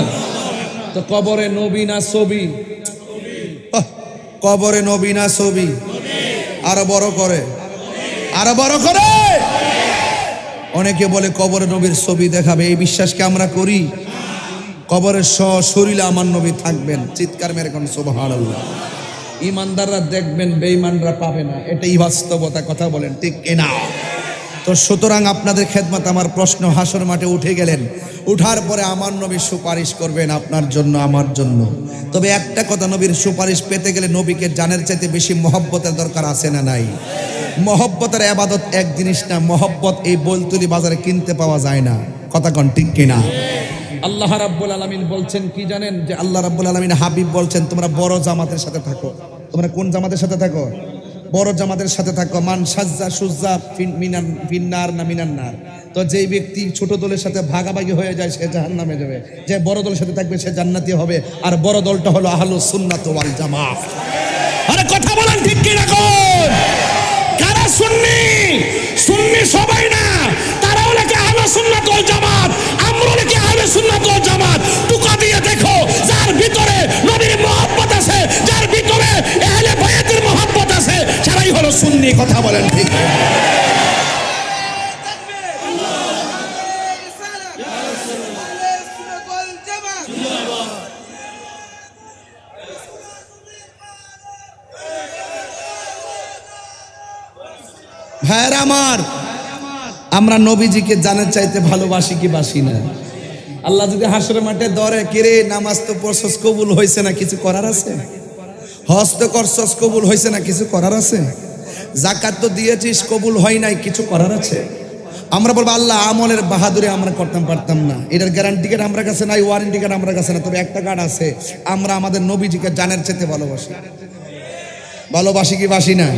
তো কবরে নবী না ছবি? কবরে নবী না ছবি? আরো বড় করে, আরো বড় করে। অনেকে বলে কবরে নবীর ছবি দেখাবে, এই বিশ্বাসকে আমরা করি? কবরের শরীরে আমার নবী থাকবেন। চিৎকার মেরে কোন সুবহানাল্লাহ। ইমানদাররা দেখবেন, বেঈমানরা পাবে না, এটাই বাস্তবতা। কথা বলেন ঠিক কিনা? তো সুতরাং আপনাদের খেদমত আমার প্রশ্ন, হাসর মাঠে উঠে গেলেন, উঠার পরে আমার নবী সুপারিশ করবেন আপনার জন্য, আমার জন্য। তবে একটা কথা, নবীর সুপারিশ পেতে গেলে নবীকে জানের চাইতে বেশি মহব্বতের দরকার আছে না নাই? মহব্বতের ইবাদত এক জিনিস না, মহব্বত এই বলতুলি বাজারে কিনতে পাওয়া যায় না। কথা কোন ঠিক কিনা? আল্লাহ রাব্বুল আলামিন বলছেন কি জানেন? যে আল্লাহ রাব্বুল আলামিন হাবিব বলছেন, তোমরা বড় জামাতের সাথে থাকো। তোমরা কোন জামাতের সাথে থাকো? বড় জামাতের সাথে থাকো। মান সাজ্জা সুজ্জা ফিন্নার না মিনান্নার। তো যেই ব্যক্তি ছোট দলের সাথে ভাগাভাগি হয়ে যায় সে জাহান্নামে যাবে, যে বড় দলের সাথে থাকবে সে জান্নাতি হবে। আর বড় দলটা হলো আহলুস সুন্নাত ওয়াল জামাত। আরে কথা বলেন ঠিক কি না? কোন কারা সুন্নি? সুন্নি সবাই না, তারাও নাকি আহলুস সুন্নাত ওয়াল জামাত, আমরাও নাকি আহলুস সুন্নাত ওয়াল জামাত। টুকা দিয়ে দেখো, যার ভিতরে নবীর মহব্বত আছে, যার ভিতরে আহলে বায়াতের মহব্বত আছে, সেটাই হলো সুন্নি। কথা বলেন ঠিক? ভাইরা আমার, আমরা নবীজিকে জানার চাইতে ভালোবাসি কি বাসি না? আল্লাহ যদি হাসরের মাঠে ধরে, কেরে নামাজ তো পড়ছস, কবুল হয়েছে না, কিছু করার আছে? হজ তো করছস, কবুল হয়েছে না, কিছু করার আছে? যাকাত তো দিয়েছিস, কবুল হয় নাই, কিছু করার আছে? আমরা বলবো আল্লাহ আমলের বাহাদুরি আমরা করতাম পারতাম না, এটার গ্যারান্টি কার্ড আমার কাছে নাই, ওয়ারেন্টি কার্ড আমার কাছে না। তবে একটা কার্ড আছে, আমরা আমাদের নবীজিকে জানার চাইতে ভালোবাসি। ভালোবাসি কি বাসি না?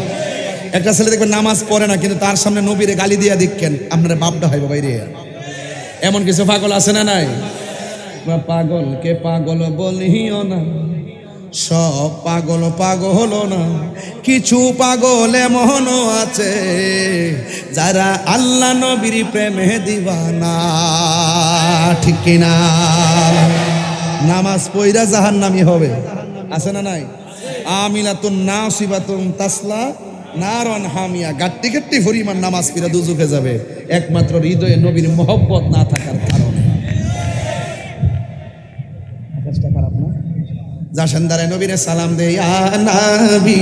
একটা ছেলে দেখবেন নামাজ পড়ে না, কিন্তু তার সামনে নবীরে গালি দিয়া দেখেন, আপনার বাপটা হয় বাইরে। এমন কিছু পাগল আছে না নাই? পাগলকে পাগল বলিও না, সব পাগল পাগল হলো না, কিছু পাগল এমনও আছে যারা আল্লাহ নবীর প্রেমে দিওয়ানা। ঠিক কিনা? নামাজ পয়রা জাহান্নামী হবে, আছে না নাই? আমিলাতুন নাসিবাতুন তাসলা নারন হামিয়া। গাট্টি গাট্টি পরিমাণ নামাজ পড়া দুজকে যাবে, একমাত্র হৃদয়ে নবীর মহব্বত না থাকার কারণে। আকাশটা খারাপ না? যা সন্ধ্যারে নবীরে সালাম দে, ইয়া নবী।